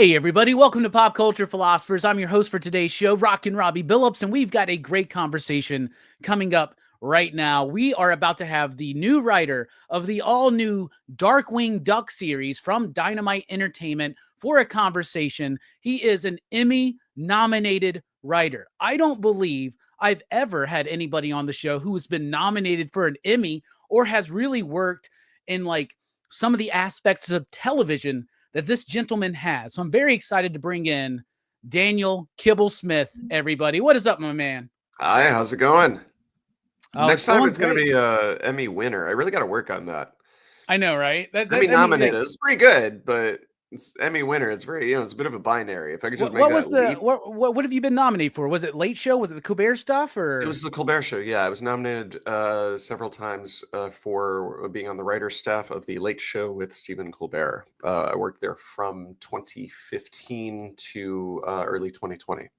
Hey everybody, welcome to Pop Culture Philosophers. I'm your host for today's show, Rockin Robbie Billups, and we've got a great conversation coming up right now. We are about to have the new writer of the all-new Darkwing Duck series from Dynamite Entertainment for a conversation. He is an Emmy-nominated writer. I don't believe I've ever had anybody on the show who has been nominated for an Emmy or has really worked in like some of the aspects of television that this gentleman has. So I'm very excited to bring in Daniel Kibblesmith, everybody. What is up, my man? Hi, how's it going? Next It's time going it's going to great. be a Emmy winner. I really got to work on that. I know, right? Emmy I mean, nominated is pretty good, but it's Emmy winner. It's very, it's a bit of a binary. If I could just make what was that the leap. what have you been nominated for? Was it Late Show? Was it the Colbert stuff It or? was the Colbert Show. Yeah, I was nominated several times for being on the writer's staff of the Late Show with Stephen Colbert. I worked there from 2015 to early 2020.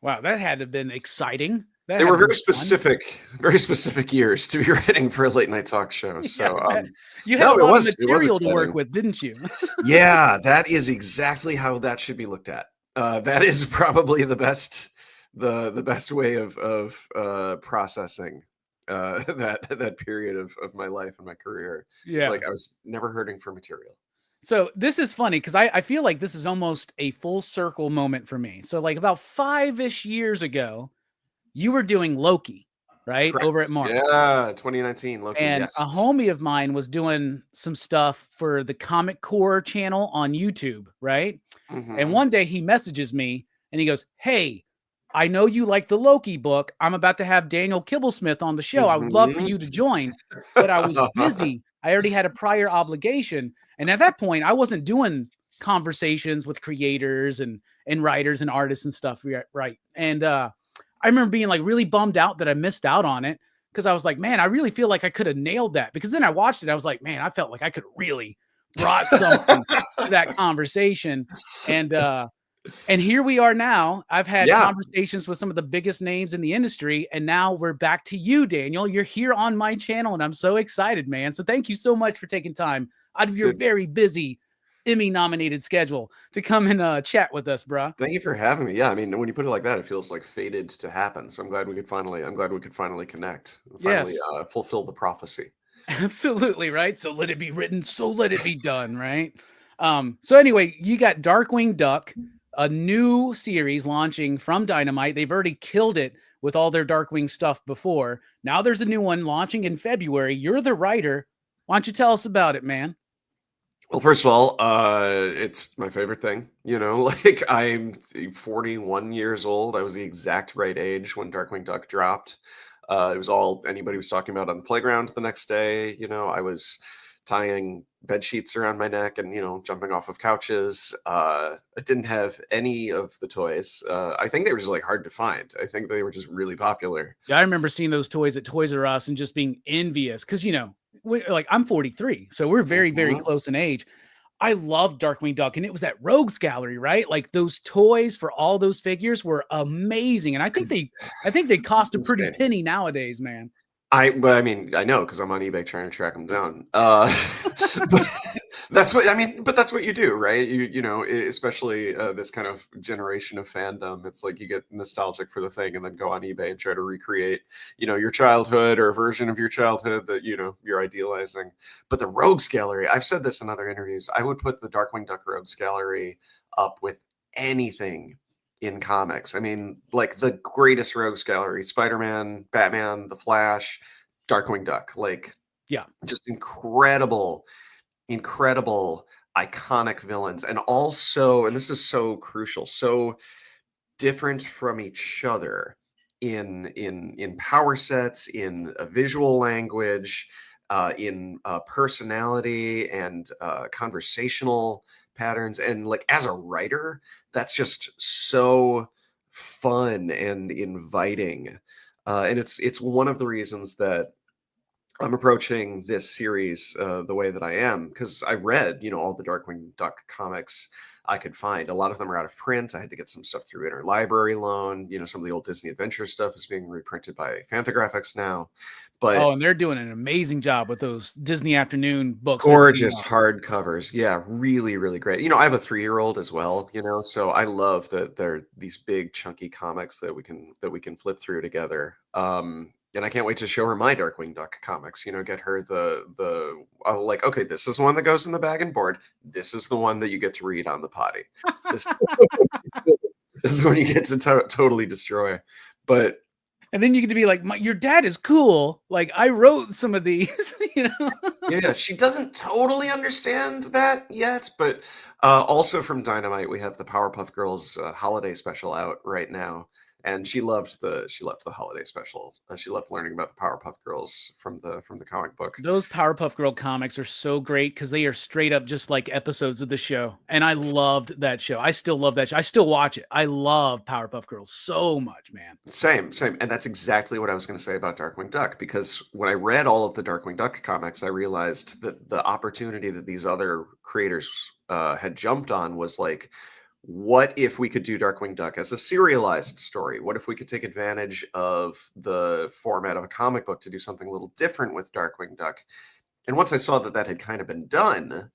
Wow, that had to have been exciting. That They had were to have been fun. very specific years to be writing for a late night talk show. Yeah, So, you had a no, lot of it was material to work exciting. with, didn't you? Yeah, that is exactly how that should be looked at. That is probably the best way of processing that period of my life and my career. It's Yeah. like I was never hurting for material. So this is funny because I feel like this is almost a full circle moment for me. So like about 5-ish years ago, you were doing Loki, right? Correct. Over at Marvel. Yeah, 2019 Loki. And Yes. a homie of mine was doing some stuff for the Comic Core channel on YouTube, right? And Hmm. one day he messages me and he goes, "Hey, I know you like the Loki book. I'm about to have Daniel Kibblesmith on the show. I would love for Hmm. you to join, but I was busy. I already had a prior obligation." And at that point, I wasn't doing conversations with creators and writers and artists and stuff, right? And I remember being like really bummed out that I missed out on it because I was like, man, I really feel like I could have nailed that. Because then I watched it, I was like, man, I felt like I could have really brought something to that conversation. And here we are now. I've had Yeah. conversations with some of the biggest names in the industry, and now we're back to you, Daniel. You're here on my channel, and I'm so excited, man. So thank you so much for taking time out of your very busy Emmy-nominated schedule to come and chat with us, bruh. Thank you for having me. Yeah, I mean, when you put it like that, it feels like fated to happen. So I'm glad we could finally connect, finally Yes, fulfill the prophecy. absolutely, right? So let it be written, so let it be done, right? So anyway, you got Darkwing Duck, a new series launching from Dynamite. They've already killed it with all their Darkwing stuff before. Now there's a new one launching in February. You're the writer. Why don't you tell us about it, man? Well, first of all, it's my favorite thing. Like I'm 41 years old. I was the exact right age when Darkwing Duck dropped. It was all anybody was talking about on the playground the next day. I was tying bed sheets around my neck and jumping off of couches. I didn't have any of the toys. I think they were just like hard to find. I think they were just really popular. Yeah, I remember seeing those toys at Toys R Us and just being envious because, like I'm 43, so we're very, very Mhm. close in age. I love Darkwing Duck, and it was that Rogues Gallery, right? Like those toys for all those figures were amazing, and I think they cost a pretty Insane. penny nowadays, man. But I mean, I know because I'm on eBay trying to track them down. But that's what you do, right? Especially this kind of generation of fandom. It's like you get nostalgic for the thing and then go on eBay and try to recreate, your childhood or a version of your childhood that you're idealizing. But the Rogues Gallery, I've said this in other interviews, I would put the Darkwing Duck Rogues Gallery up with anything in comics. I mean, like the greatest rogues gallery: Spider-Man, Batman, The Flash, Darkwing Duck. Like, Yeah. just incredible, incredible, iconic villains. And also, and this is so crucial, so different from each other in power sets, in a visual language, in personality and conversational patterns. And like as a writer, that's just so fun and inviting. And it's one of the reasons that I'm approaching this series the way that I am, because I read, all the Darkwing Duck comics I could find. A lot of them are out of print. I had to get some stuff through interlibrary loan. You know, some of the old Disney Adventure stuff is being reprinted by Fantagraphics now. But and they're doing an amazing job with those Disney Afternoon books. gorgeous hardcovers. Yeah, really, really great. You know, I have a 3-year-old as well, you know, so I love that they're these big chunky comics that we can flip through together. And I can't wait to show her my Darkwing Duck comics, you know, get her like, okay, this is the one that goes in the bag and board. This is the one that you get to read on the potty. This, this is when you get to totally destroy. But and then you get to be like, your dad is cool. Like, I wrote some of these, you know? Yeah, she doesn't totally understand that yet, but also from Dynamite, we have the Powerpuff Girls holiday special out right now, and she loved the holiday special. She loved learning about the Powerpuff Girls from the comic book. Those Powerpuff Girl comics are so great because they are straight up just like episodes of the show, and I loved that show. I still love that show. I still watch it. I love Powerpuff Girls so much, man. Same, and that's exactly what I was going to say about Darkwing Duck, because when I read all of the Darkwing Duck comics, I realized that the opportunity that these other creators had jumped on was like, what if we could do Darkwing Duck as a serialized story? What if we could take advantage of the format of a comic book to do something a little different with Darkwing Duck? And once I saw that had kind of been done,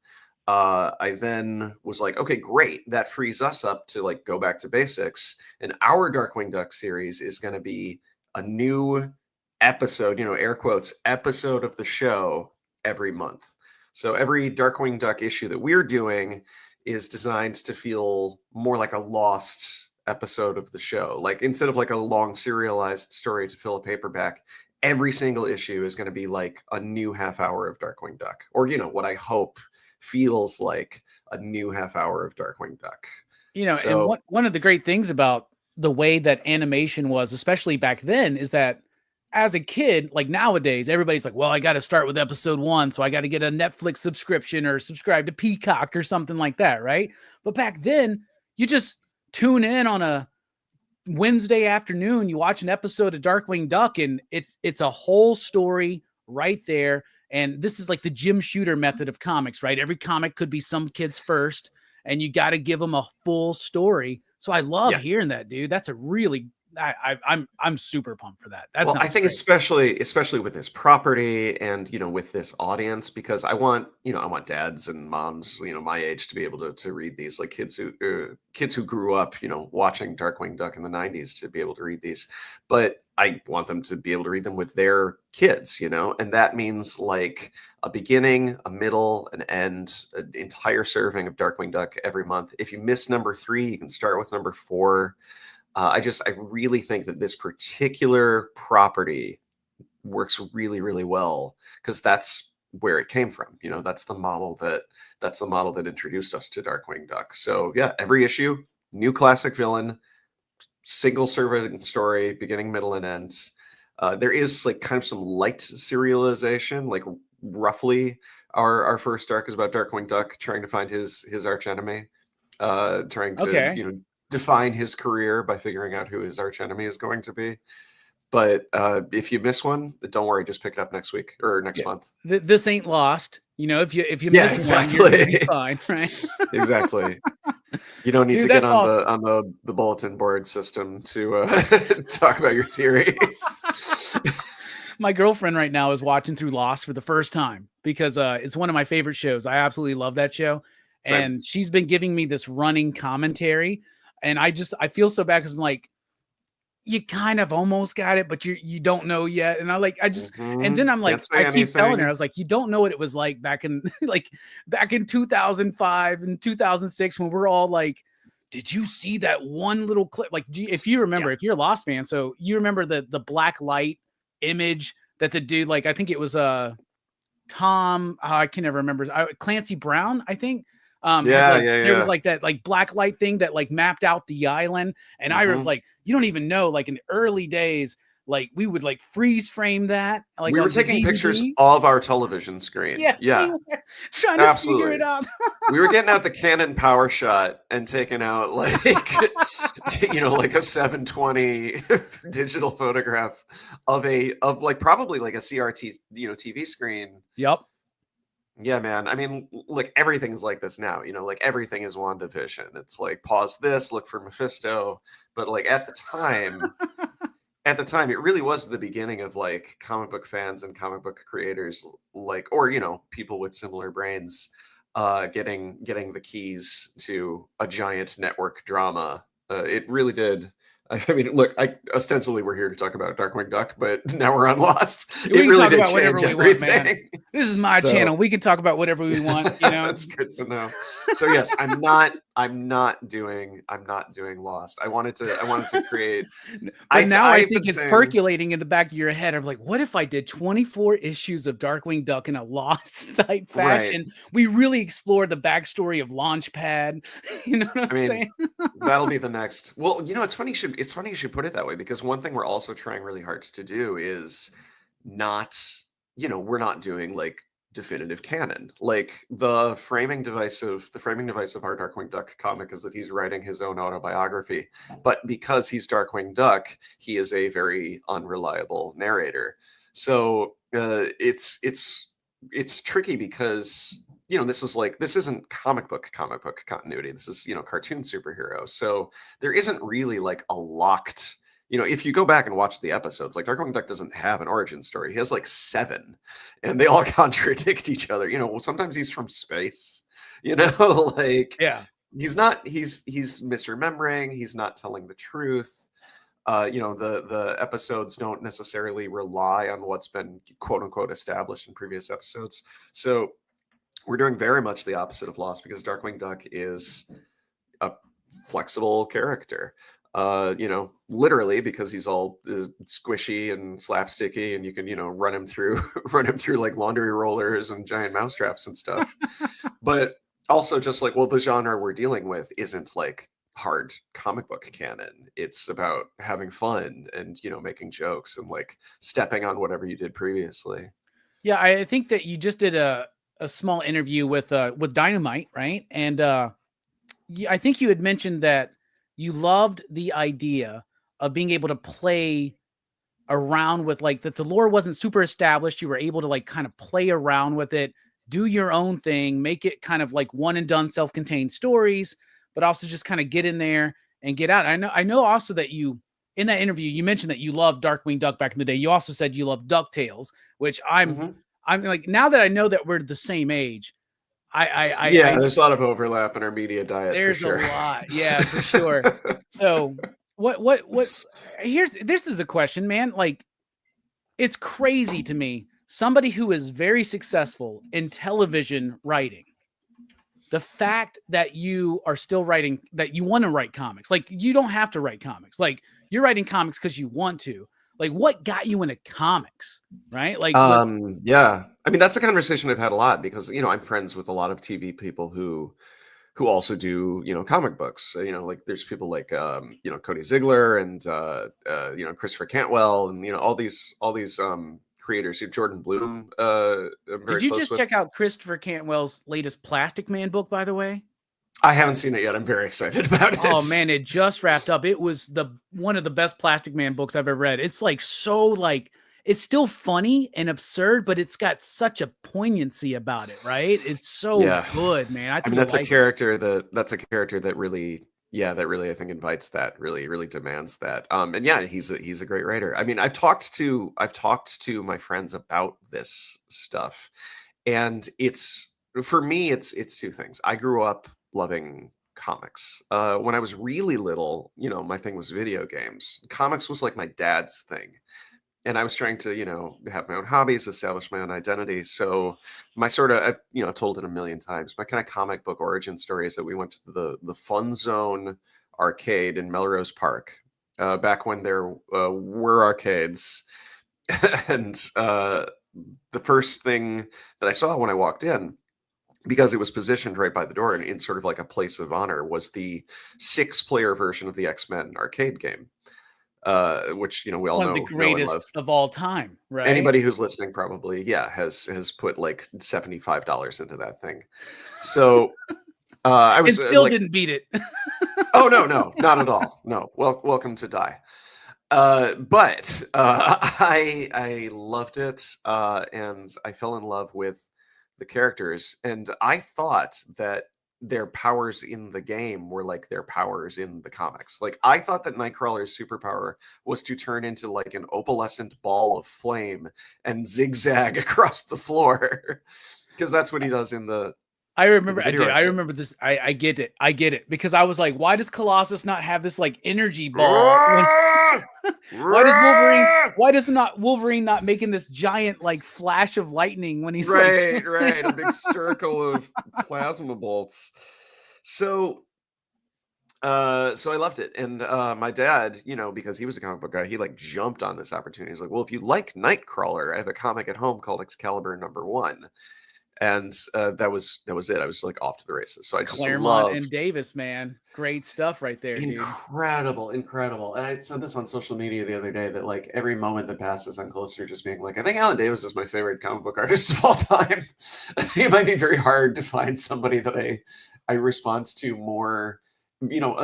I then was like, okay, great. That frees us up to like go back to basics. And our Darkwing Duck series is going to be a new episode, you know, air quotes, episode of the show every month. So every Darkwing Duck issue that we're doing is designed to feel more like a lost episode of the show. Like, instead of like a long serialized story to fill a paperback, every single issue is going to be like a new half hour of Darkwing Duck, or, you know, what I hope feels like a new half hour of Darkwing Duck. You know, so, and one of the great things about the way that animation was, especially back then, is that as a kid, like nowadays, everybody's like, well, I got to start with episode 1. So I got to get a Netflix subscription or subscribe to Peacock or something like that. Right. But back then, you just tune in on a Wednesday afternoon, you watch an episode of Darkwing Duck, and it's a whole story right there. And this is like the Jim Shooter method of comics, right? Every comic could be some kid's first, and you got to give them a full story. So I love hearing that, dude. That's a really, I'm super pumped for that. Well, I think especially with this property and, you know, with this audience, because I want dads and moms, you know, my age to be able to read these, like kids who grew up, you know, watching Darkwing Duck in the 90s to be able to read these. But I want them to be able to read them with their kids, you know, and that means like a beginning, a middle, an end, an entire serving of Darkwing Duck every month. If you miss number 3, you can start with number 4. I really think that this particular property works really, really well, because that's where it came from. You know, that's the model that introduced us to Darkwing Duck. So yeah, every issue, new classic villain, single serving story, beginning, middle, and end. There is like kind of some light serialization, like roughly our first arc is about Darkwing Duck trying to find his archenemy, trying to you know, define his career by figuring out who his archenemy is going to be. But if you miss one, don't worry, just pick it up next week or next month. This ain't lost. You know, if you miss one, you're gonna be fine, right? Exactly. You don't need to get on the bulletin board system to talk about your theories. My girlfriend right now is watching through Lost for the first time because it's one of my favorite shows. I absolutely love that show. Same. And she's been giving me this running commentary. And I feel so bad because I'm like, you kind of almost got it, but you don't know yet. And and then I'm like, I keep telling her, I was like, you don't know what it was like back in 2005 and 2006 when we're all like, did you see that one little clip? Like, if you remember, if you're a Lost fan, so you remember the black light image that the dude, like, I think it was Tom, I can never remember, Clancy Brown, I think. There was like that like black light thing that like mapped out the island, and I was like, you don't even know, like in the early days, like we would like freeze frame that, like we were taking pictures of our television screen. Yes, yeah, trying to figure it out. We were getting out the Canon Power Shot and taking out like you know, like a 720 digital photograph of like probably like a CRT, you know, TV screen. Yep. Yeah, man. I mean, like everything's like this now, like everything is WandaVision. It's like pause this, look for Mephisto. But like at the time, it really was the beginning of like comic book fans and comic book creators, like, or people with similar brains, getting the keys to a giant network drama. It really did. I mean, look, ostensibly we're here to talk about Darkwing Duck, but now we're on Lost. We It can really talk did about whatever change we want, man. everything. This is my So- channel. We can talk about whatever we want. That's good to know. So yes, I'm not doing Lost. I wanted to create. But now I I've think been it's saying- percolating in the back of your head. I'm like, what if I did 24 issues of Darkwing Duck in a Lost type fashion? We really explore the backstory of Launchpad. You know what I'm saying? That'll be the next. Well, it's funny. It's funny you should put it that way, because one thing we're also trying really hard to do is not, we're not doing like definitive canon. Like the framing device of our Darkwing Duck comic is that he's writing his own autobiography, but because he's Darkwing Duck, he is a very unreliable narrator. So it's tricky because this isn't comic book continuity. This is cartoon superhero. So there isn't really like a locked. If you go back and watch the episodes, like Darkwing Duck doesn't have an origin story. He has like 7, and they all contradict each other. Sometimes he's from space. Like Yeah. he's not. He's misremembering. He's not telling the truth. The episodes don't necessarily rely on what's been quote unquote established in previous episodes. So we're doing very much the opposite of Lost, because Darkwing Duck is a flexible character. Literally, because he's all squishy and slapsticky, and you can run him through like laundry rollers and giant mousetraps and stuff. But also, just like, well, the genre we're dealing with isn't like hard comic book canon. It's about having fun and making jokes and like stepping on whatever you did previously. Yeah, I think that you just did a small interview with Dynamite, right? And I think you had mentioned that you loved the idea of being able to play around with like that the lore wasn't super established. You were able to like kind of play around with it, do your own thing, make it kind of like one and done self-contained stories, but also just kind of get in there and get out. I know also that you, in that interview, you mentioned that you loved Darkwing Duck back in the day. You also said you loved DuckTales, which I'm like, now that I know that we're the same age, there's a lot of overlap in our media diet. There's for sure. a lot. Yeah, for sure. So this is a question, man. Like, it's crazy to me. Somebody who is very successful in television writing, the fact that you are still writing, that you want to write comics, like you don't have to write comics. Like you're writing comics because you want to. Like, what got you into comics, right? Like, yeah. I mean, that's a conversation I've had a lot, because I'm friends with a lot of TV people who also do comic books. Like there's people like Cody Ziegler and Christopher Cantwell, and all these creators. Jordan Bloom. did you just check out Christopher Cantwell's latest Plastic Man book, by the way? I haven't seen it yet. I'm very excited about it. Oh man, it just wrapped up. It was one of the best Plastic Man books I've ever read. It's like it's still funny and absurd, but it's got such a poignancy about it, right? It's so good, man. I mean, that's a character that really, I think invites that, really demands that. And yeah, he's a great writer. I mean, I've talked to my friends about this stuff, and for me, it's two things. I grew up loving comics. When I was really little, my thing was video games. Comics was like my dad's thing. And I was trying to, have my own hobbies, establish my own identity. So my I've told it a million times, my kind of comic book origin story is that we went to the Fun Zone arcade in Melrose Park, back when there were arcades. And the first thing that I saw when I walked in, because it was positioned right by the door and in sort of like a place of honor, was the 6-player version of the X-Men arcade game. Which we all know, one of the greatest of all time, right? Anybody who's listening probably has put like $75 into that thing. So I was still didn't beat it. Oh no, not at all. No, welcome to die. But I loved it, and I fell in love with the characters, and I thought that their powers in the game were like their powers in the comics. Like, I thought that Nightcrawler's superpower was to turn into like an opalescent ball of flame and zigzag across the floor, because that's what he does in the. I remember, I remember this. I get it. I get it, because I was like, why does Colossus not have this like energy ball? Why does Wolverine not making this giant like flash of lightning when he's right, a big circle of plasma bolts. So I loved it. And my dad, because he was a comic book guy, he like jumped on this opportunity. He's like, well, if you like Nightcrawler, I have a comic at home called Excalibur #1. And that was it. I was like off to the races. So I just Claremont and Davis, man, great stuff right there. Incredible. And I said this on social media the other day that like every moment that passes, I'm closer to just being like, I think Alan Davis is my favorite comic book artist of all time. I think it might be very hard to find somebody that I respond to more.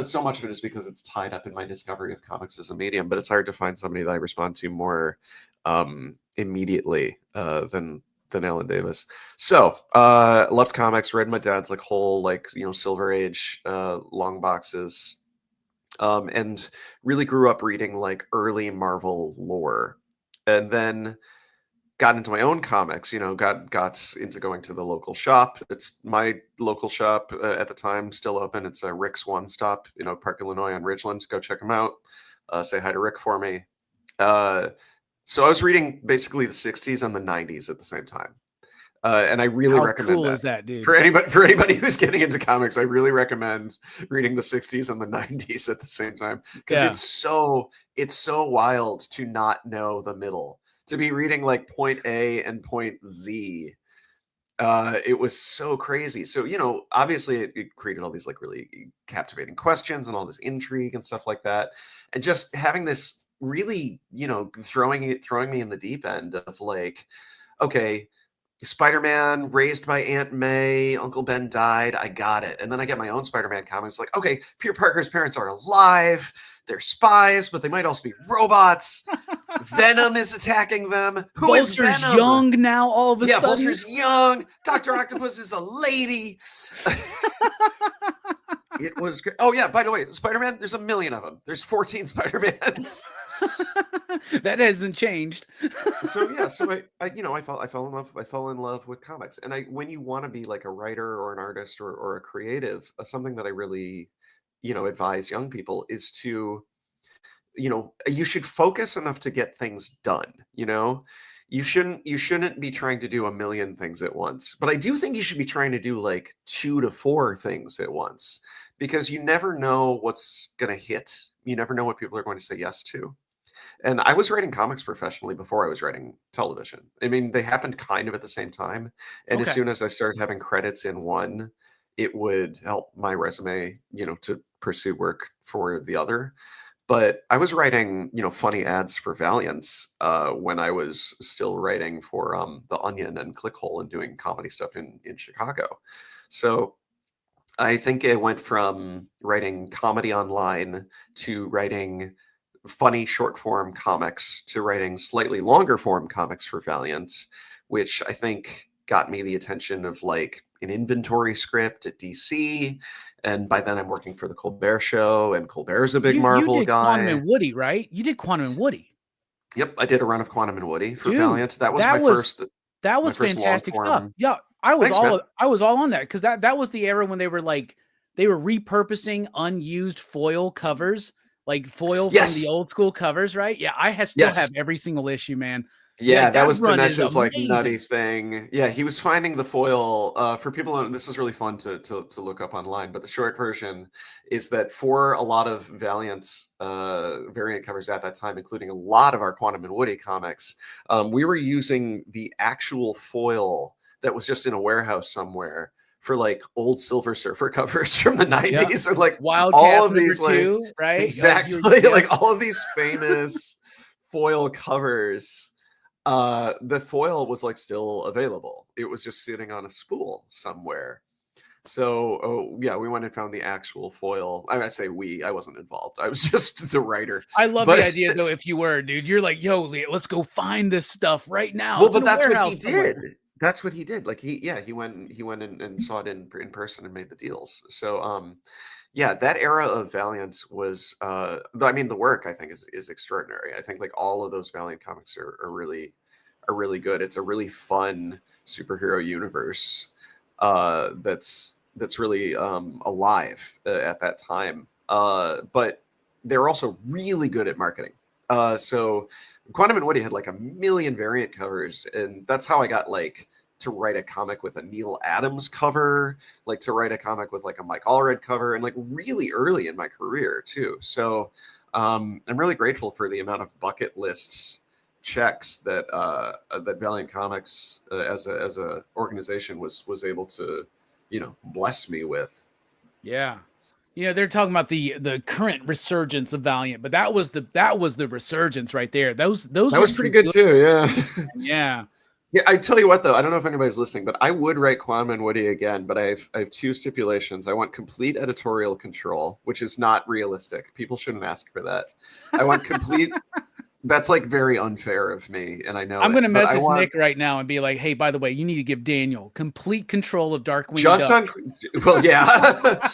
So much of it is because it's tied up in my discovery of comics as a medium, but it's hard to find somebody that I respond to more immediately than Alan Davis. So loved comics, read my dad's like whole like Silver Age long boxes, and really grew up reading like early Marvel lore, and then got into my own comics. Got into going to the local shop. It's my local shop at the time, still open. It's a Rick's One Stop, Park, Illinois on Ridgeland. Go check them out. Say hi to Rick for me. So I was reading basically the 60s and the 90s at the same time. And I really recommend cool is that, dude? For anybody who's getting into comics, I really recommend reading the 60s and the 90s at the same time, because it's so wild to not know the middle, to be reading like point A and point Z. It was so crazy. So, obviously it created all these like really captivating questions and all this intrigue and stuff like that. And just having this really, throwing me in the deep end of like, okay, Spider-Man raised by Aunt May, Uncle Ben died, I got it. And then I get my own Spider-Man comics like, okay, Peter Parker's parents are alive, they're spies, but they might also be robots. Venom is attacking them. Who is Venom? Vulture's young now all of a sudden. Yeah, Vulture's young. Dr. Octopus is a lady. It was great. Oh yeah, by the way, Spider-Man, there's a million of them. There's 14 Spider-Mans. That hasn't changed. So I fell in love with comics. And when you want to be like a writer or an artist or a creative, something that I really, advise young people is to, you should focus enough to get things done, You shouldn't be trying to do a million things at once. But I do think you should be trying to do like 2 to 4 things at once, because you never know what's going to hit. You never know what people are going to say yes to. And I was writing comics professionally before I was writing television. I mean, they happened kind of at the same time. And as soon as I started having credits in one, it would help my resume, to pursue work for the other. But I was writing, funny ads for Valiance when I was still writing for The Onion and Clickhole and doing comedy stuff in Chicago. So I think it went from writing comedy online to writing funny short form comics to writing slightly longer form comics for Valiant, which I think got me the attention of like an inventory script at DC. And by then I'm working for the Colbert Show, and Colbert's a big Marvel you did guy. Quantum and Woody, right? You did Quantum and Woody. Yep, I did a run of Quantum and Woody for Valiant. That was my first. That was fantastic stuff. Yeah, I was all on that, because that was the era when they were repurposing unused foil covers, like foil from the old school covers, right? Yeah, I still have every single issue, man. Yeah, that was Dinesh's like nutty thing. Yeah, he was finding the foil. For people, this is really fun to look up online, but the short version is that for a lot of Valiant's variant covers at that time, including a lot of our Quantum and Woody comics, we were using the actual foil that was just in a warehouse somewhere for like old Silver Surfer covers from the 90s. And like all of these, like, right? Exactly. Like all of these famous foil covers. The foil was like still available. It was just sitting on a spool somewhere. So we went and found the actual foil. I say I wasn't involved. I was just the writer. I love the idea though. If you were, dude, you're like, yo, let's go find this stuff right now. Well, but that's what he did. That's what he did. Like he went and saw it in person and made the deals. So yeah, that era of Valiant was I mean the work I think is extraordinary. I think like all of those Valiant comics are really good. It's a really fun superhero universe that's really alive at that time. But they're also really good at marketing. So Quantum and Woody had like a million variant covers, and that's how I got like to write a comic with a Neil Adams cover, like to write a comic with like a Mike Allred cover, and like really early in my career too. So I'm really grateful for the amount of bucket lists checks that that Valiant Comics as a organization was able to, you know, bless me with. Yeah. You know, they're talking about the current resurgence of Valiant, but that was the resurgence right there. Those That were was pretty some good good. too. Yeah. Yeah. Yeah, I tell you what though, I don't know if anybody's listening, but I would write Quantum and Woody again, but I have two stipulations. I want complete editorial control, which is not realistic. People shouldn't ask for that. I want complete That's like very unfair of me, and I know I'm it. going to But I message want Nick right now and be like, "Hey, by the way, you need to give Daniel complete control of Darkwing just Duck." on well, yeah.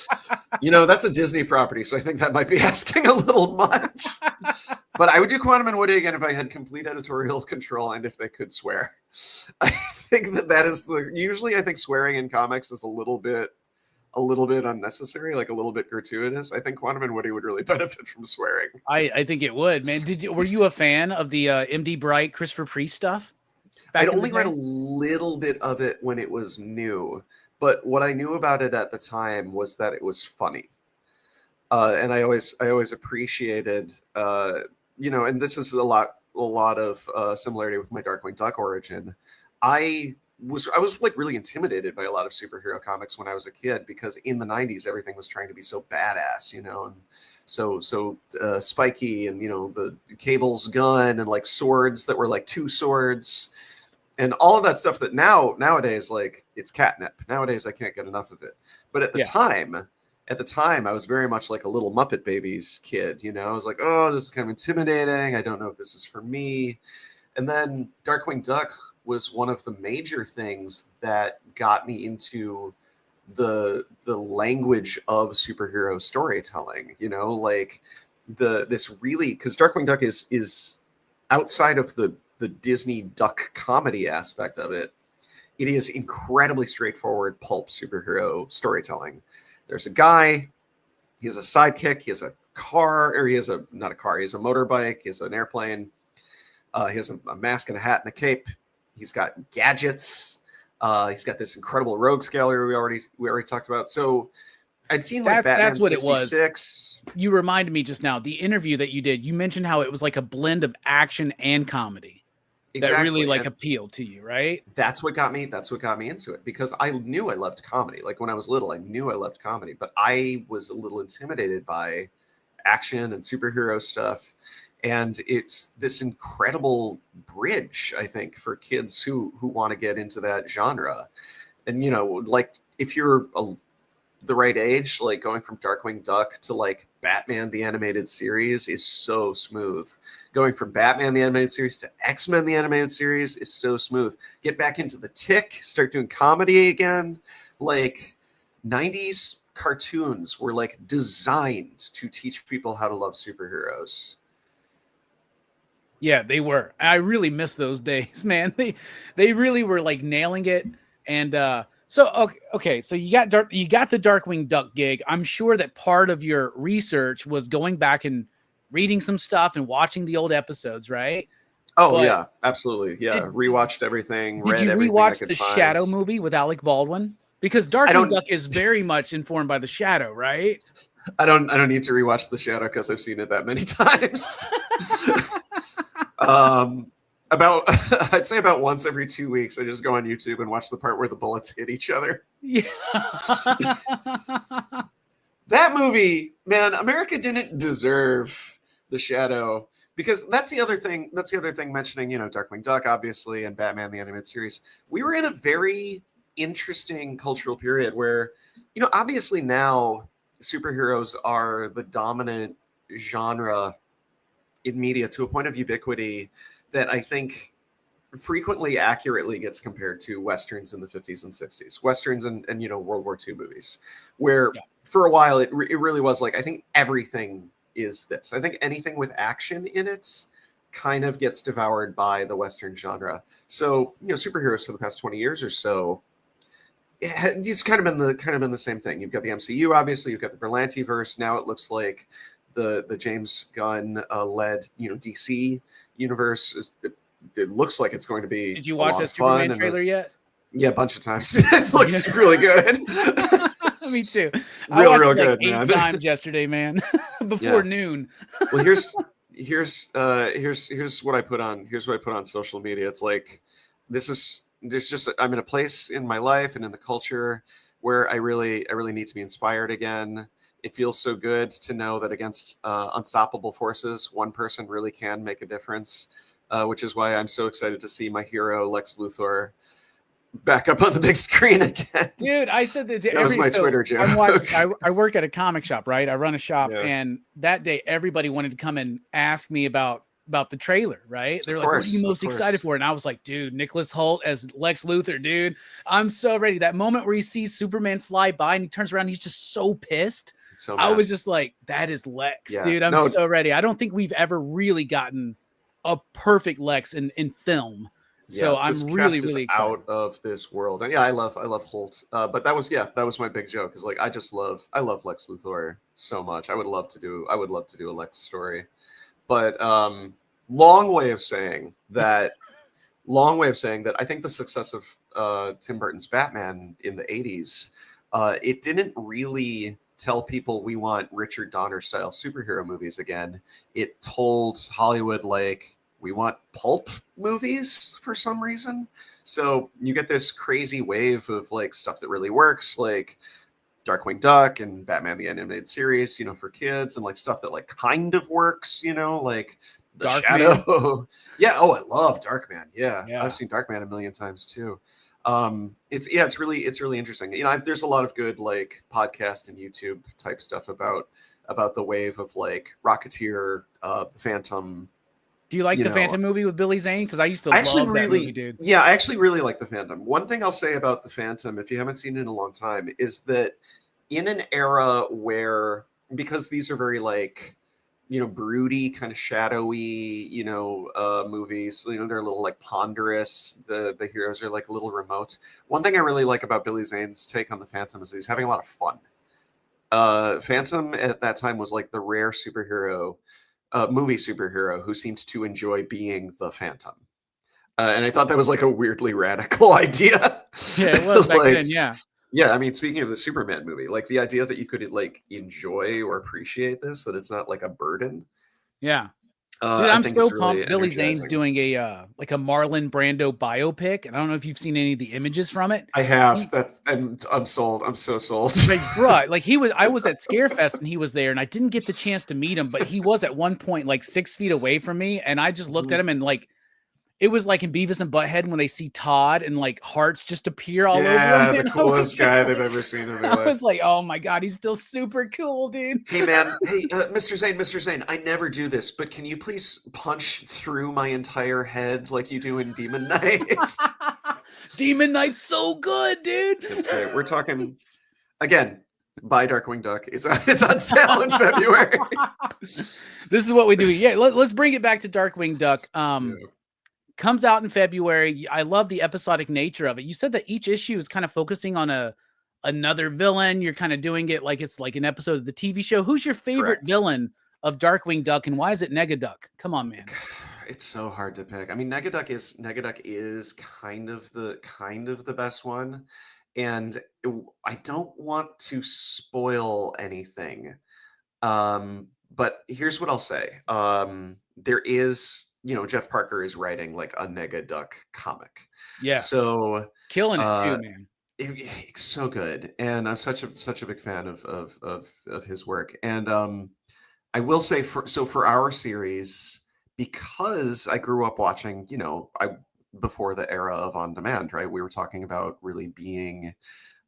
You know, that's a Disney property, so I think that might be asking a little much. But I would do Quantum and Woody again if I had complete editorial control and if they could swear. I think that is the usually I think swearing in comics is a little bit unnecessary, like a little bit gratuitous. I think Quantum and Woody would really benefit from swearing. I think it would, man. Were you a fan of the MD Bright Christopher Priest stuff I'd back in the only read day? a little bit of it when it was new, but what I knew about it at the time was that it was funny. And I always appreciated, you know, and this is a lot of similarity with my Darkwing Duck origin. I I was like really intimidated by a lot of superhero comics when I was a kid because in the '90s everything was trying to be so badass, you know, and so spiky, and you know the Cable's gun and like swords that were like two swords and all of that stuff that nowadays like it's catnip. Nowadays I can't get enough of it. But Yeah. at the time I was very much like a little Muppet Babies kid, you know. I was like, "Oh, this is kind of intimidating. I don't know if this is for me." And then Darkwing Duck was one of the major things that got me into the language of superhero storytelling, you know, like this really because Darkwing Duck is outside of the Disney duck comedy aspect of it, it is incredibly straightforward pulp superhero storytelling. There's a guy, he has a sidekick, he has a car, or he has a not a car, he has a motorbike, he has an airplane, he has a mask and a hat and a cape. He's got gadgets. He's got this incredible rogues gallery we already talked about. So I'd seen like Batman That's what it was. 66. You reminded me just now, the interview that you did, you mentioned how it was like a blend of action and comedy that really Exactly. like And appealed to you, right? that's what got me into it because I knew I loved comedy. Like when I was little, I knew I loved comedy, but I was a little intimidated by action and superhero stuff. And it's this incredible bridge, I think, for kids who want to get into that genre. And you know, like if you're the right age, like going from Darkwing Duck to like Batman the Animated Series is so smooth. Going from Batman the Animated Series to X-Men the Animated Series is so smooth. Get back into the Tick, start doing comedy again. Like 90s cartoons were like designed to teach people how to love superheroes. Yeah, they were. I really miss those days, man. They really were like nailing it. And so okay, so you got the Darkwing Duck gig. I'm sure that part of your research was going back and reading some stuff and watching the old episodes, right? Oh But yeah, absolutely. Yeah, did rewatched everything, did read you everything I rewatch could the find. Shadow movie with Alec Baldwin? Because I Darkwing don't Duck is very much informed by the Shadow, right? I don't need to rewatch The Shadow because I've seen it that many times. About I'd say about once every 2 weeks, I just go on YouTube and watch the part where the bullets hit each other. Yeah. That movie, man, America didn't deserve The Shadow because that's the other thing. That's the other thing mentioning, you know, Darkwing Duck, obviously, and Batman the Animated Series. We were in a very interesting cultural period where, you know, obviously now superheroes are the dominant genre in media to a point of ubiquity that I think frequently accurately gets compared to Westerns in the 50s and 60s, Westerns and World War II movies, where for a while it really was like, I think everything is this. I think anything with action in it kind of gets devoured by the Western genre. So, superheroes for the past 20 years or so, it's kind of been the same thing. You've got the MCU, obviously, you've got the Berlantiverse. Now it looks like the James Gunn led DC universe it looks like it's going to be. Did you watch that Superman trailer yet? Yeah, a bunch of times. It looks really good. Me too. Real it good, like 8 times yesterday, man. Before noon. Well, here's what I put on. Here's what I put on social media. It's like I'm in a place in my life and in the culture where I really need to be inspired again. It feels so good to know that against unstoppable forces, one person really can make a difference. Which is why I'm so excited to see my hero Lex Luthor back up on the big screen again. Dude, I said that was my Twitter joke. I work at a comic shop, right? I run a shop, and that day everybody wanted to come and ask me about the trailer, right? They're like, "What are you most excited for?" And I was like, "Dude, Nicholas Hoult as Lex Luthor, dude. I'm so ready." That moment where he sees Superman fly by and he turns around, and he's just so pissed. So I was just like, "That is Lex, dude. I'm so ready." I don't think we've ever really gotten a perfect Lex in film. So I'm really excited. Out of this world. And I love Holt. But that was my big joke. Is like I love Lex Luthor so much. I would love to do a Lex story. But long way of saying that I think the success of Tim Burton's Batman in the 80s, it didn't really tell people we want Richard Donner style superhero movies again. It told Hollywood like we want pulp movies for some reason. So you get this crazy wave of like stuff that really works, like Darkwing Duck and Batman the Animated Series, for kids, and like stuff that like kind of works, like The Shadow. Yeah. Oh, I love Darkman. Yeah. I've seen Darkman a million times too. It's really interesting. There's a lot of good like podcast and YouTube type stuff about the wave of like Rocketeer, The Phantom. Do you like the Phantom movie with Billy Zane? Because I used to love that movie, dude. Yeah, I actually really like the Phantom. One thing I'll say about the Phantom, if you haven't seen it in a long time, is that in an era where, because these are very like, broody, kind of shadowy, movies, they're a little like ponderous. The heroes are like a little remote. One thing I really like about Billy Zane's take on the Phantom is he's having a lot of fun. Phantom at that time was like the rare movie superhero who seemed to enjoy being the Phantom. And I thought that was like a weirdly radical idea. Yeah, it was back then, yeah. Yeah, I mean, speaking of the Superman movie, like the idea that you could like enjoy or appreciate this, that it's not like a burden. Yeah. Dude, I'm so pumped. Really Billy Zane's doing a like a Marlon Brando biopic, and I don't know if you've seen any of the images from it. I have. I'm sold. I'm so sold. Like, bro, like I was at Scarefest and he was there, and I didn't get the chance to meet him, but he was at one point like 6 feet away from me, and I just looked at him and like it was like in Beavis and Butthead when they see Todd and like hearts just appear all over him. Yeah, the coolest guy they've ever seen in their life. I was like, oh my God, he's still super cool, dude. Hey man, Mr. Zane, I never do this, but can you please punch through my entire head like you do in Demon Knights? Demon Knight's so good, dude. That's great. We're talking again. Buy Darkwing Duck. It's on sale in February. This is what we do. Yeah, let's bring it back to Darkwing Duck. Comes out in February. I love the episodic nature of it. You said that each issue is kind of focusing on another villain. You're kind of doing it like it's like an episode of the TV show. Who's your favorite villain of Darkwing Duck, and why is it Negaduck? Come on, man. It's so hard to pick. I mean, Negaduck is kind of the best one, and I don't want to spoil anything. But here's what I'll say. There is, Jeff Parker is writing like a Negaduck comic. Yeah. So killing it too, man. It's so good. And I'm such a big fan of his work. And I will say for our series, because I grew up watching, before the era of on demand, right? We were talking about really being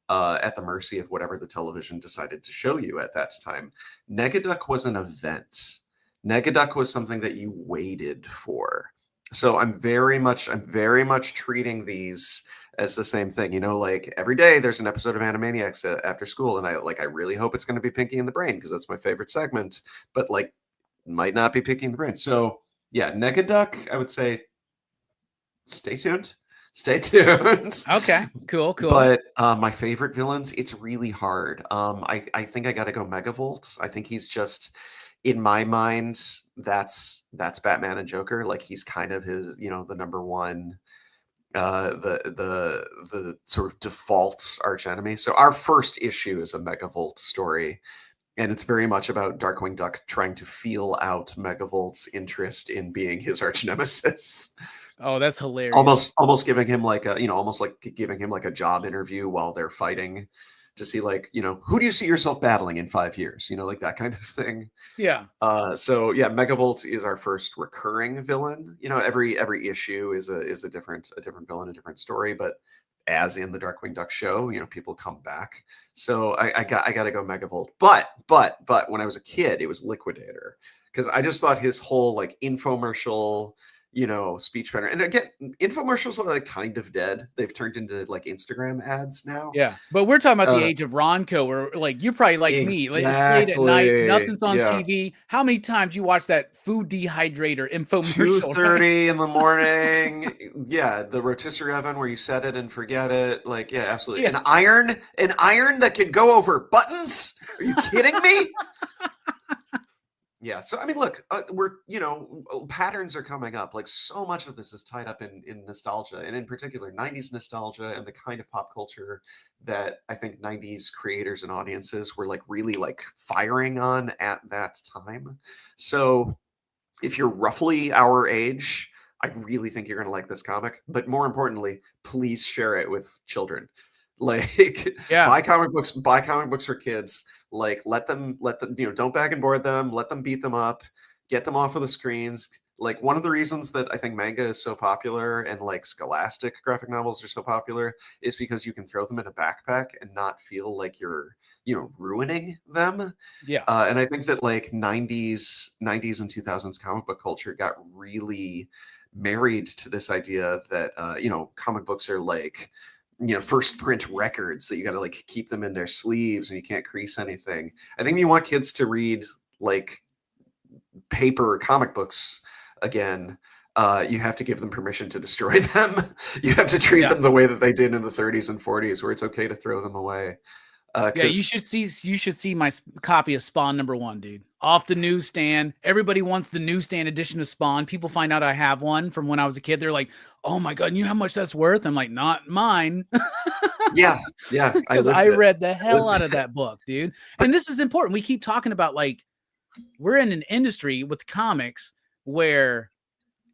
at the mercy of whatever the television decided to show you at that time. Negaduck was an event. Negaduck was something that you waited for. So I'm very much treating these as the same thing. You know, like every day there's an episode of Animaniacs after school, and I really hope it's going to be Pinky and the Brain because that's my favorite segment. But like, might not be Pinky and the Brain. So yeah, Negaduck, I would say, stay tuned. Stay tuned. Okay, cool. But my favorite villains, it's really hard. I think I got to go Megavolt. I think he's just, in my mind, that's Batman and Joker. Like he's kind of his, the number one, the sort of default arch enemy. So our first issue is a Megavolt story, and it's very much about Darkwing Duck trying to feel out Megavolt's interest in being his arch nemesis. Oh, that's hilarious. Almost giving him like almost like giving him like a job interview while they're fighting to see like, who do you see yourself battling in 5 years? Like that kind of thing. Yeah. So yeah, Megavolt is our first recurring villain. Every issue is a different villain, a different story, but as in the Darkwing Duck show, people come back. So I got to go Megavolt. But when I was a kid, it was Liquidator, because I just thought his whole like infomercial, speech pattern. And again, infomercials are like kind of dead. They've turned into like Instagram ads now. Yeah, but we're talking about the age of Ronco, where like you're probably like me, like it's late at night, nothing's on TV. How many times you watch that food dehydrator infomercial? 2:30 in the morning. Yeah, the rotisserie oven where you set it and forget it. Like, yeah, absolutely. Yes. An iron that can go over buttons. Are you kidding me? Yeah. So, I mean, look, we're, patterns are coming up. Like so much of this is tied up in nostalgia, and in particular 90s nostalgia and the kind of pop culture that I think 90s creators and audiences were like really like firing on at that time. So if you're roughly our age, I really think you're going to like this comic, but more importantly, please share it with children. Like, buy comic books for kids. Like, let them, don't bag and board them, let them beat them up, get them off of the screens. Like, one of the reasons that I think manga is so popular and like scholastic graphic novels are so popular is because you can throw them in a backpack and not feel like you're, ruining them. Yeah. And I think that like 90s and 2000s comic book culture got really married to this idea that, comic books are like, first print records that you got to like keep them in their sleeves and you can't crease anything. I think you want kids to read like paper comic books again. You have to give them permission to destroy them. You have to treat them the way that they did in the 30s and 40s, where it's okay to throw them away. Yeah, you should see my copy of Spawn #1, dude. Off the newsstand. Everybody wants the newsstand edition of Spawn. People find out I have one from when I was a kid. They're like, "Oh my god, you know how much that's worth?" I'm like, "Not mine." Yeah. Because I read the hell out of that book, dude. And this is important. We keep talking about like we're in an industry with comics where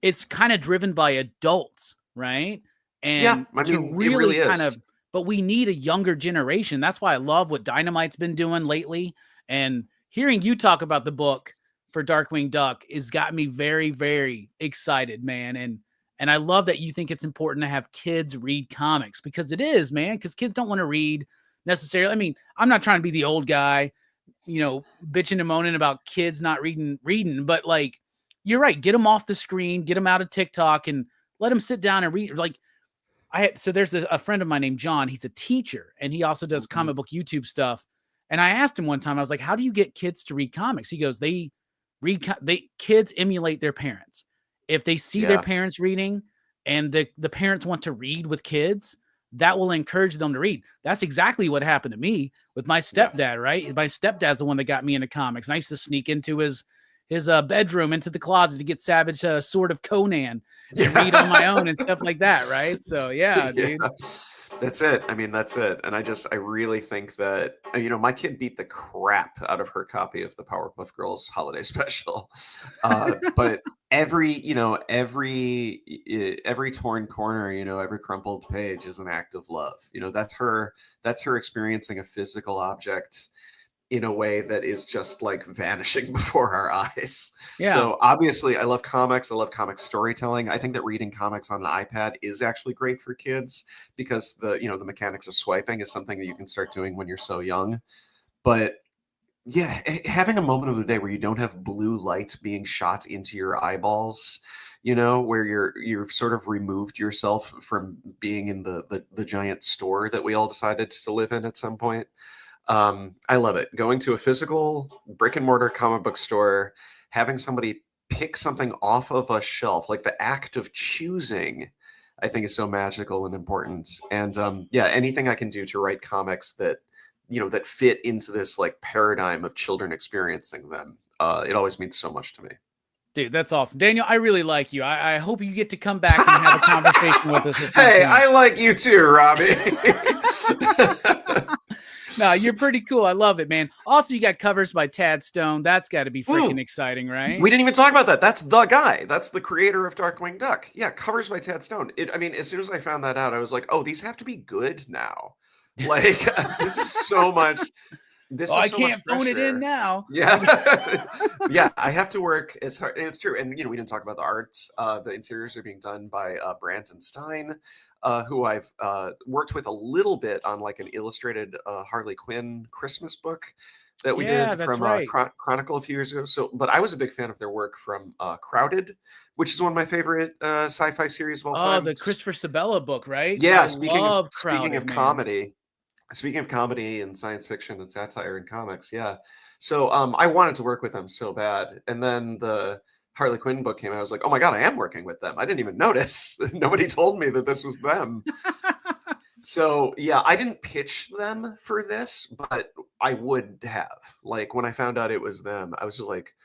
it's kind of driven by adults, right? And yeah, I mean, it really is. But we need a younger generation. That's why I love what Dynamite's been doing lately. And hearing you talk about the book for Darkwing Duck has got me very, very excited, man. And I love that you think it's important to have kids read comics, because it is, man, because kids don't want to read necessarily. I mean, I'm not trying to be the old guy, bitching and moaning about kids not reading, but like, you're right. Get them off the screen, get them out of TikTok, and let them sit down and read. Like, so there's a friend of mine named John. He's a teacher and he also does comic book YouTube stuff. And I asked him one time, I was like, how do you get kids to read comics? He goes, kids emulate their parents. If they see their parents reading and the parents want to read with kids, that will encourage them to read. That's exactly what happened to me with my stepdad, right? My stepdad's the one that got me into comics. And I used to sneak into his bedroom, into the closet to get Savage Sword of Conan and read on my own and stuff like that, right? So dude. That's it. I mean, that's it. And I really think that, my kid beat the crap out of her copy of the Powerpuff Girls holiday special. But every torn corner, every crumpled page is an act of love. That's her experiencing a physical object in a way that is just like vanishing before our eyes. Yeah. So obviously I love comics. I love comic storytelling. I think that reading comics on an iPad is actually great for kids because the mechanics of swiping is something that you can start doing when you're so young. But yeah, having a moment of the day where you don't have blue light being shot into your eyeballs, you know, where you've sort of removed yourself from being in the giant store that we all decided to live in at some point. I love it. Going to a physical brick and mortar comic book store, having somebody pick something off of a shelf, like the act of choosing, I think is so magical and important. And yeah, anything I can do to write comics that, you know, that fit into this like paradigm of children experiencing them, it always means so much to me. Dude, that's awesome. Daniel, I really like you. I hope you get to come back and have a conversation with us. Hey, I like you too, Robbie. No, you're pretty cool. I love it, man. Also, you got covers by Tad Stone. That's got to be freaking exciting, right? We didn't even talk about that. That's the guy. That's the creator of Darkwing Duck. Yeah, covers by Tad Stone. I mean, as soon as I found that out, I was like, oh, these have to be good now. Like, this is so much... I can't phone it in now. Yeah. Yeah, I have to work as hard. And it's true. And, you know, we didn't talk about the arts. The interiors are being done by Branton Stein, who I've worked with a little bit on like an illustrated Harley Quinn Christmas book that we did from Chronicle a few years ago. So, but I was a big fan of their work from Crowded, which is one of my favorite sci-fi series of all time. Oh, the Christopher Sabella book, right? Yeah, speaking of comedy. Speaking of comedy and science fiction and satire and comics, yeah. So I wanted to work with them so bad. And then the Harley Quinn book came out. I was like, oh my God, I am working with them. I didn't even notice. Nobody told me that this was them. So yeah, I didn't pitch them for this, but I would have. Like when I found out it was them, I was just like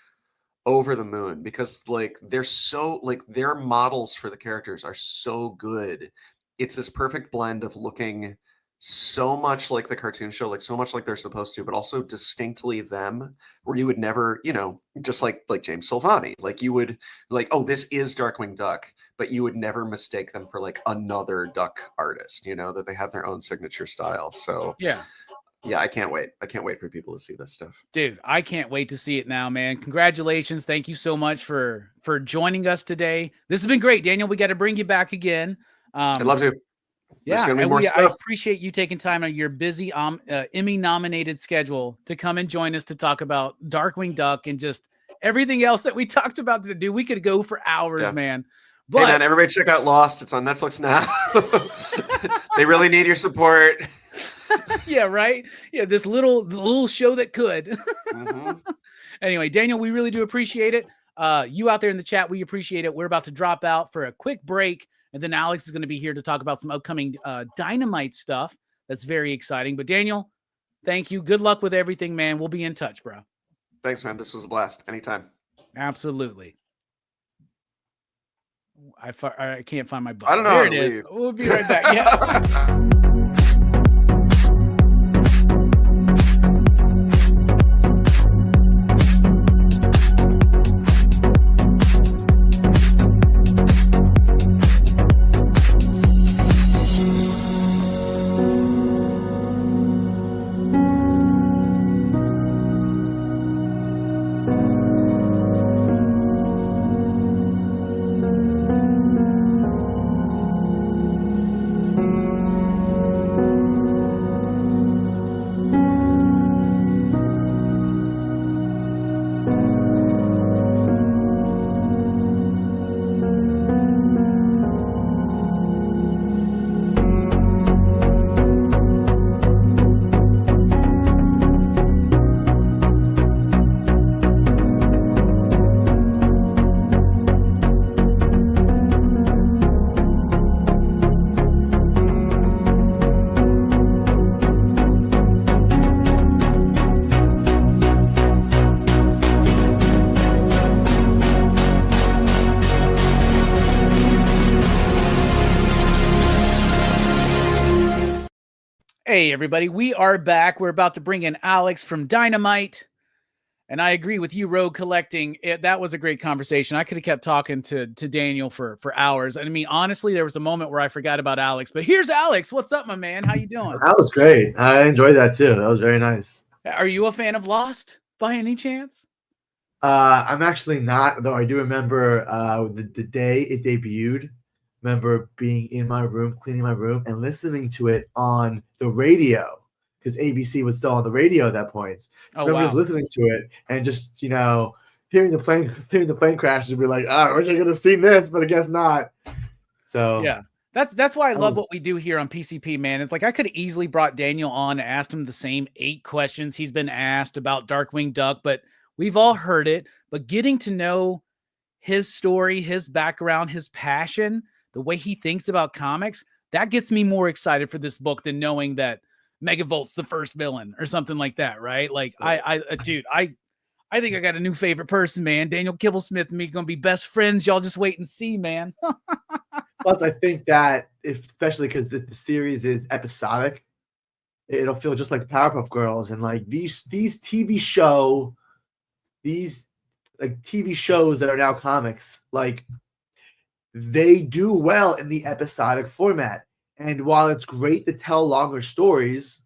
over the moon because like they're so like their models for the characters are so good. It's this perfect blend of looking so much like the cartoon show, like so much like they're supposed to, but also distinctly them, where you would never, you know, just like James Silvani, like you would like, oh, this is Darkwing Duck, but you would never mistake them for like another Duck artist, you know, that they have their own signature style. So yeah, I can't wait. I can't wait for people to see this stuff. Dude, I can't wait to see it now, man. Congratulations. Thank you so much for joining us today. This has been great, Daniel. We got to bring you back again. I'd love to. Yeah, and I appreciate you taking time on your busy Emmy-nominated schedule to come and join us to talk about Darkwing Duck and just everything else that we talked about today. Dude, we could go for hours, man. But, hey, man, everybody check out Lost. It's on Netflix now. They really need your support. Yeah, right? Yeah, this little show that could. Anyway, Daniel, we really do appreciate it. You out there in the chat, we appreciate it. We're about to drop out for a quick break. And then Alex is going to be here to talk about some upcoming Dynamite stuff. That's very exciting. But Daniel, thank you. Good luck with everything, man. We'll be in touch, bro. Thanks, man. This was a blast. Anytime. Absolutely. I can't find my button. I don't know. There it is. We'll be right back. Yeah. Hey, everybody, we are back. We're about to bring in Alex from Dynamite. And I agree with you, Rogue Collecting. That was a great conversation. I could have kept talking to Daniel for hours. I mean, honestly, there was a moment where I forgot about Alex. But here's Alex. What's up, my man? How you doing? That was great. I enjoyed that, too. That was very nice. Are you a fan of Lost by any chance? I'm actually not, though I do remember the day it debuted. Remember being in my room, cleaning my room, and listening to it on the radio because ABC was still on the radio at that point. Oh, I remember wow. just listening to it and just, you know, hearing the plane crash and be like, I wish I could have seen this, but I guess not. So Yeah. That's why I That love was- what we do here on PCP, man. It's like I could have easily brought Daniel on and asked him the same 8 questions he's been asked about Darkwing Duck, but we've all heard it. But getting to know his story, his background, his passion, the way he thinks about comics, that gets me more excited for this book than knowing that Megavolt's the first villain or something like that, right? Like dude, I think I got a new favorite person, man. Daniel Kibblesmith and me gonna be best friends. Y'all just wait and see, man. Plus, I think that especially because the series is episodic, it'll feel just like Powerpuff Girls and like these TV shows that are now comics, like they do well in the episodic format. And while it's great to tell longer stories,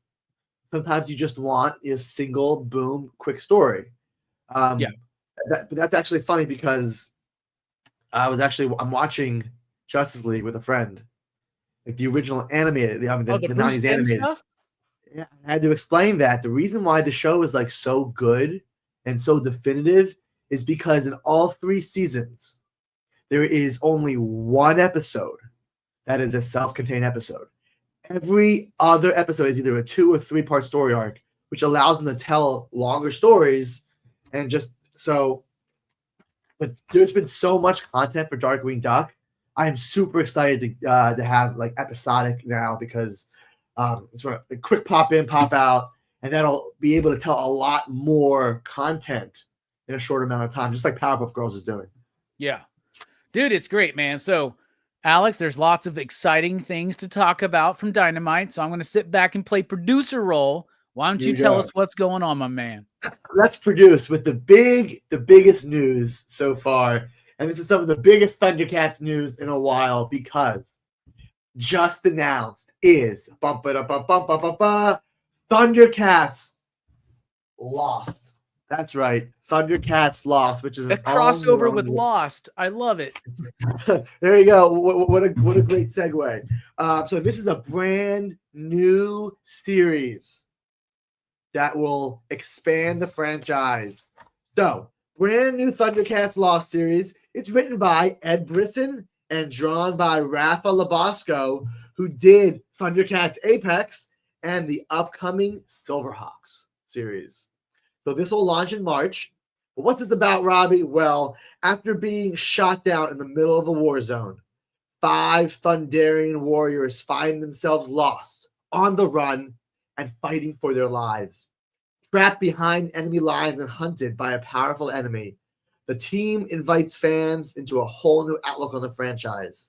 sometimes you just want a single boom quick story. Yeah. But that's actually funny because I'm watching Justice League with a friend, like the original animated, the The 90s Bruce Timm animated. stuff? Yeah, I had to explain that the reason why the show is like so good and so definitive is because in all 3 seasons, there is only one episode that is a self-contained episode. Every other episode is either a 2 or 3 part story arc, which allows them to tell longer stories. And just so, but there's been so much content for Darkwing Duck. I am super excited to have like episodic now because it's a quick pop in, pop out, and that'll be able to tell a lot more content in a short amount of time, just like Powerpuff Girls is doing. Yeah. Dude, it's great, man. So, Alex, there's lots of exciting things to talk about from Dynamite. So I'm going to sit back and play producer role. Why don't you tell us what's going on, my man? Let's produce with the biggest news so far. And this is some of the biggest Thundercats news in a while because just announced is Thundercats Lost. That's right. Thundercats Lost, which is A crossover with Lost. I love it. There you go. What a great segue. So this is a brand new series that will expand the franchise. So, brand new Thundercats Lost series. It's written by Ed Brisson and drawn by Rafa Labosco, who did Thundercats Apex and the upcoming Silverhawks series. So this will launch in March. But what's this about, Robbie? Well, after being shot down in the middle of a war zone, 5 Thunderian warriors find themselves lost, on the run, and fighting for their lives. Trapped behind enemy lines and hunted by a powerful enemy, the team invites fans into a whole new outlook on the franchise,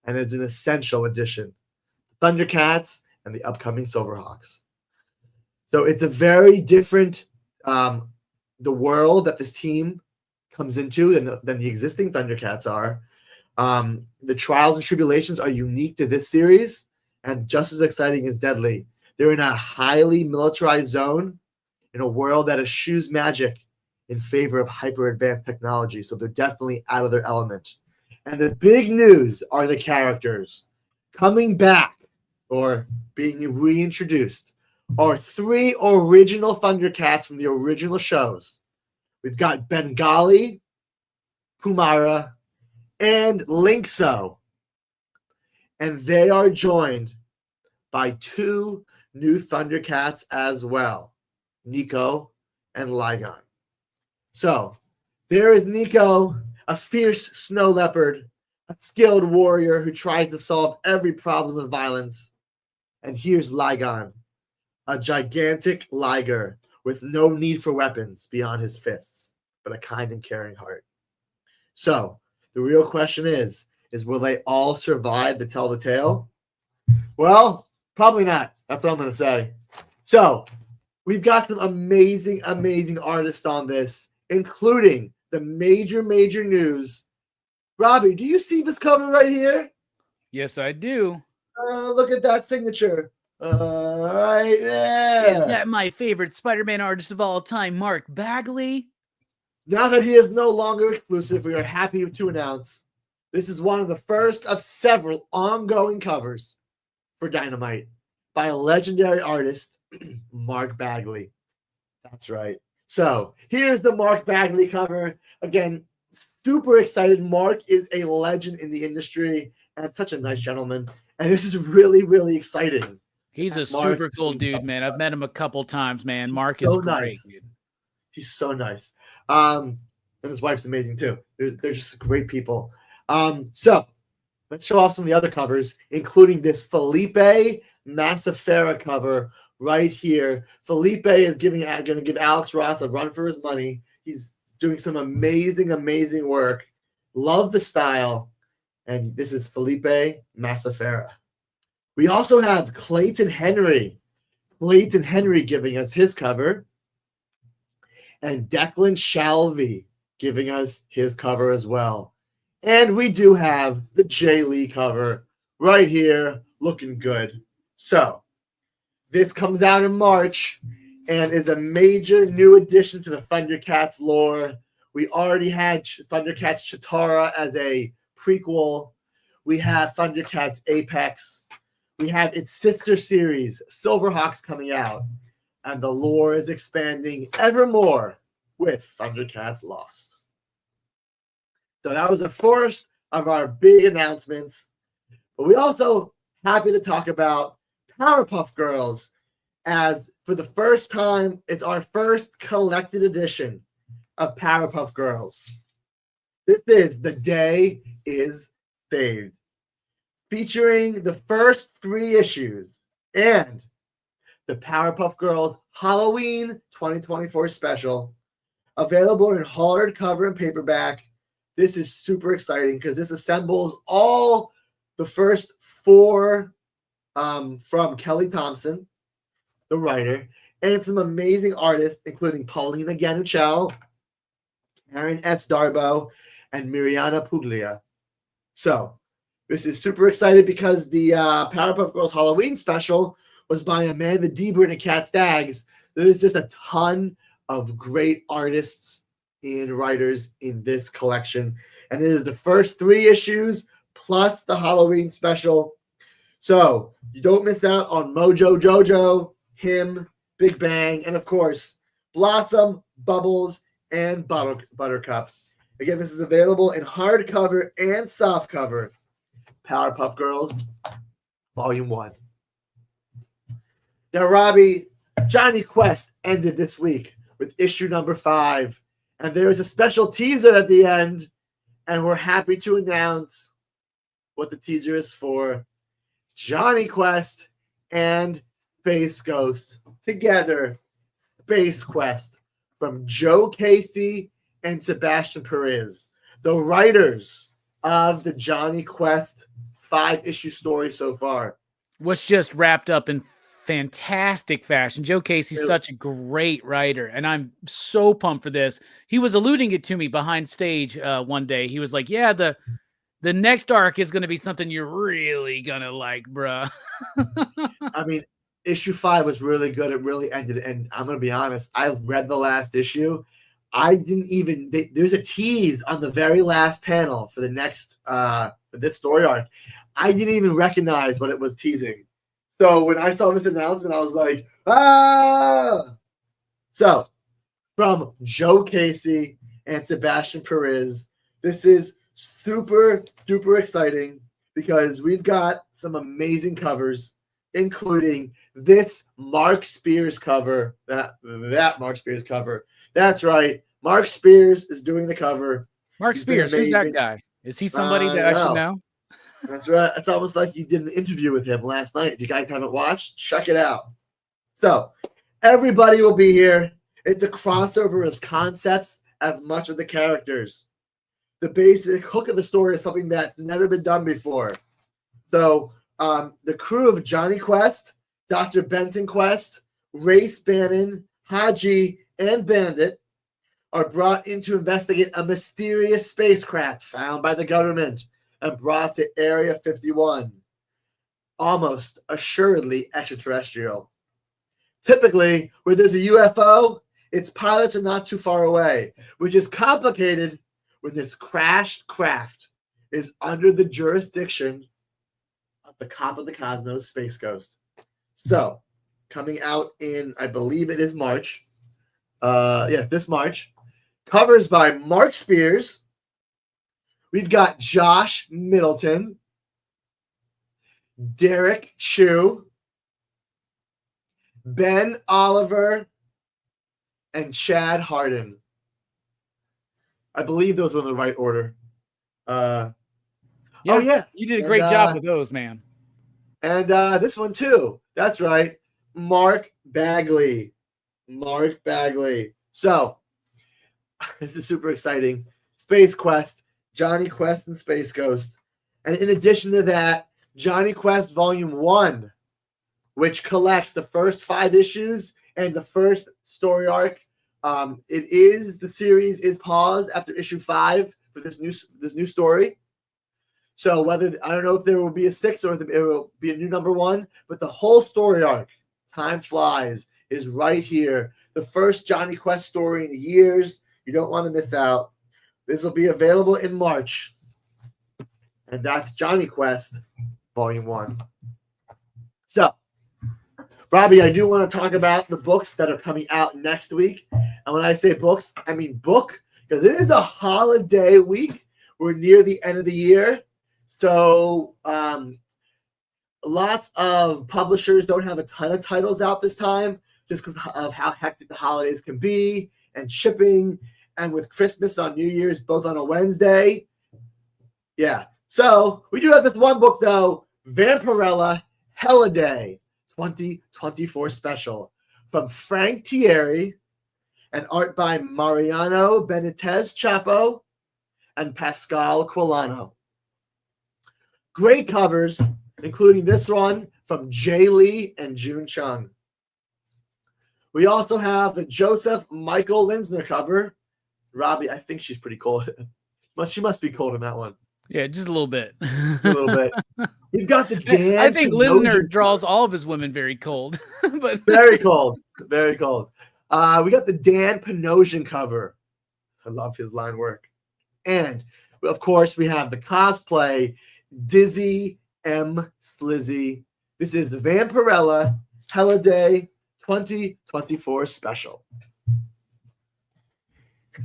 and it's an essential addition. Thundercats and the upcoming Silverhawks. So it's a very different the world that this team comes into than the existing Thundercats are. The trials and tribulations are unique to this series and just as exciting as deadly. They're in a highly militarized zone in a world that eschews magic in favor of hyper-advanced technology, so they're definitely out of their element. And the big news are the characters. Coming back, or being reintroduced, are 3 original Thundercats from the original shows. We've got Bengali, Pumara, and Linkso. And they are joined by 2 new Thundercats as well, Nico and Ligon. So there is Nico, a fierce snow leopard, a skilled warrior who tries to solve every problem with violence. And here's Ligon, a gigantic liger with no need for weapons beyond his fists, but a kind and caring heart. So the real question is will they all survive to tell the tale? Well, probably not. That's what I'm going to say. So we've got some amazing, amazing artists on this, including the major news. Robbie, do you see this cover right here? Yes, I do. Look at that signature. Right there. Is that my favorite Spider-Man artist of all time, Mark Bagley? Now that he is no longer exclusive, we are happy to announce this is one of the first of several ongoing covers for Dynamite by a legendary artist, Mark Bagley. That's right. So here's the Mark Bagley cover. Again, super excited. Mark is a legend in the industry and such a nice gentleman. And this is really, really exciting. He's a Mark super cool dude, man. I've met him a couple times, man. Mark so is great, nice. dude. He's so nice. And his wife's amazing too. They're just great people. So let's show off some of the other covers, including this Felipe Massafera cover right here. Felipe is going to give Alex Ross a run for his money. He's doing some amazing, amazing work. Love the style. And this is Felipe Massafera. We also have Clayton Henry. Clayton Henry giving us his cover. And Declan Shalvey giving us his cover as well. And we do have the Jay Lee cover right here, looking good. So this comes out in March and is a major new addition to the Thundercats lore. We already had Thundercats Chitara as a prequel. We have Thundercats Apex. We have its sister series, Silverhawks, coming out. And the lore is expanding ever more with Thundercats Lost. So that was the first of our big announcements. But we also happy to talk about Powerpuff Girls, as for the first time, it's our first collected edition of Powerpuff Girls. This is The Day Is Saved, featuring the first 3 issues and the Powerpuff Girls Halloween 2024 special, available in hardcover and paperback. This is super exciting because this assembles all the first 4 from Kelly Thompson, the writer, and some amazing artists, including Paulina Ganuchel, Aaron S. Darbo, and Miriana Puglia. So this is super excited because the Powerpuff Girls Halloween special was by Amanda Deibert and Kat Staggs. There's just a ton of great artists and writers in this collection. And it is the first 3 issues plus the Halloween special. So you don't miss out on Mojo Jojo, Him, Big Bang, and of course, Blossom, Bubbles, and Buttercup. Again, this is available in hardcover and softcover. Powerpuff Girls, Volume 1. Now, Robbie, Johnny Quest ended this week with issue number 5. And there is a special teaser at the end. And we're happy to announce what the teaser is for. Johnny Quest and Space Ghost together. Space Quest from Joe Casey and Sebastian Perez, the writers of the Johnny Quest 5-issue story so far. Was just wrapped up in fantastic fashion. Joe Casey's such a great writer, and I'm so pumped for this. He was alluding it to me behind stage one day. He was like, yeah, the next arc is going to be something you're really going to like, bruh. I mean, issue 5 was really good. It really ended. And I'm going to be honest, I read the last issue. I didn't even, there's a tease on the very last panel for the next, for this story arc. I didn't even recognize what it was teasing. So when I saw this announcement, I was like, ah! So from Joe Casey and Sebastian Perez, this is super duper exciting because we've got some amazing covers, including this Mark Spears cover. That Mark Spears cover. That's right. Mark Spears is doing the cover. Mark Spears, who's that guy? Is he somebody that I should know? That's right. It's almost like you did an interview with him last night. If you guys haven't watched, check it out. So everybody will be here. It's a crossover as concepts as much as the characters. The basic hook of the story is something that's never been done before. So the crew of Johnny Quest, Dr. Benton Quest, Race Bannon, Haji, and Bandit are brought in to investigate a mysterious spacecraft found by the government and brought to Area 51. Almost assuredly extraterrestrial. Typically, where there's a UFO, its pilots are not too far away, which is complicated when this crashed craft is under the jurisdiction of the Cop of the Cosmos, Space Ghost. So, coming out in, I believe it is March. This March. Covers by Mark Spears. We've got Josh Middleton, Derek Chu, Ben Oliver, and Chad Harden. I believe those were in the right order. You did a great job with those, man. And this one too. That's right. Mark Bagley. So this is super exciting. Space Quest, Johnny Quest and Space Ghost. And in addition to that, Johnny Quest Volume 1, which collects the first 5 issues and the first story arc. The series is paused after issue 5 for this new story. So I don't know if there will be a 6 or if it will be a new number 1, but the whole story arc, Time Flies, is right here. The first Johnny Quest story in years. You don't want to miss out. This will be available in March. And that's Johnny Quest Volume 1. So, Robbie, I do want to talk about the books that are coming out next week. And when I say books, I mean book, because it is a holiday week. We're near the end of the year. So lots of publishers don't have a ton of titles out this time just because of how hectic the holidays can be and shipping, and with Christmas on New Year's both on a Wednesday. Yeah. So we do have this one book, though, Vampirella Holiday 2024 special from Frank Thierry and art by Mariano Benitez Chapo and Pascal Quilano. Great covers, including this one from Jay Lee and June Chung. We also have the Joseph Michael Linsner cover. Robbie, I think she's pretty cold. She must be cold in that one. Yeah, just a little bit. A little bit. We've got the Dan. I think Linsner draws all of his women very cold. But very cold. Very cold. We got the Dan Panosian cover. I love his line work. And, of course, we have the cosplay Dizzy M. Slizzy. This is Vampirella Holiday 2024 special.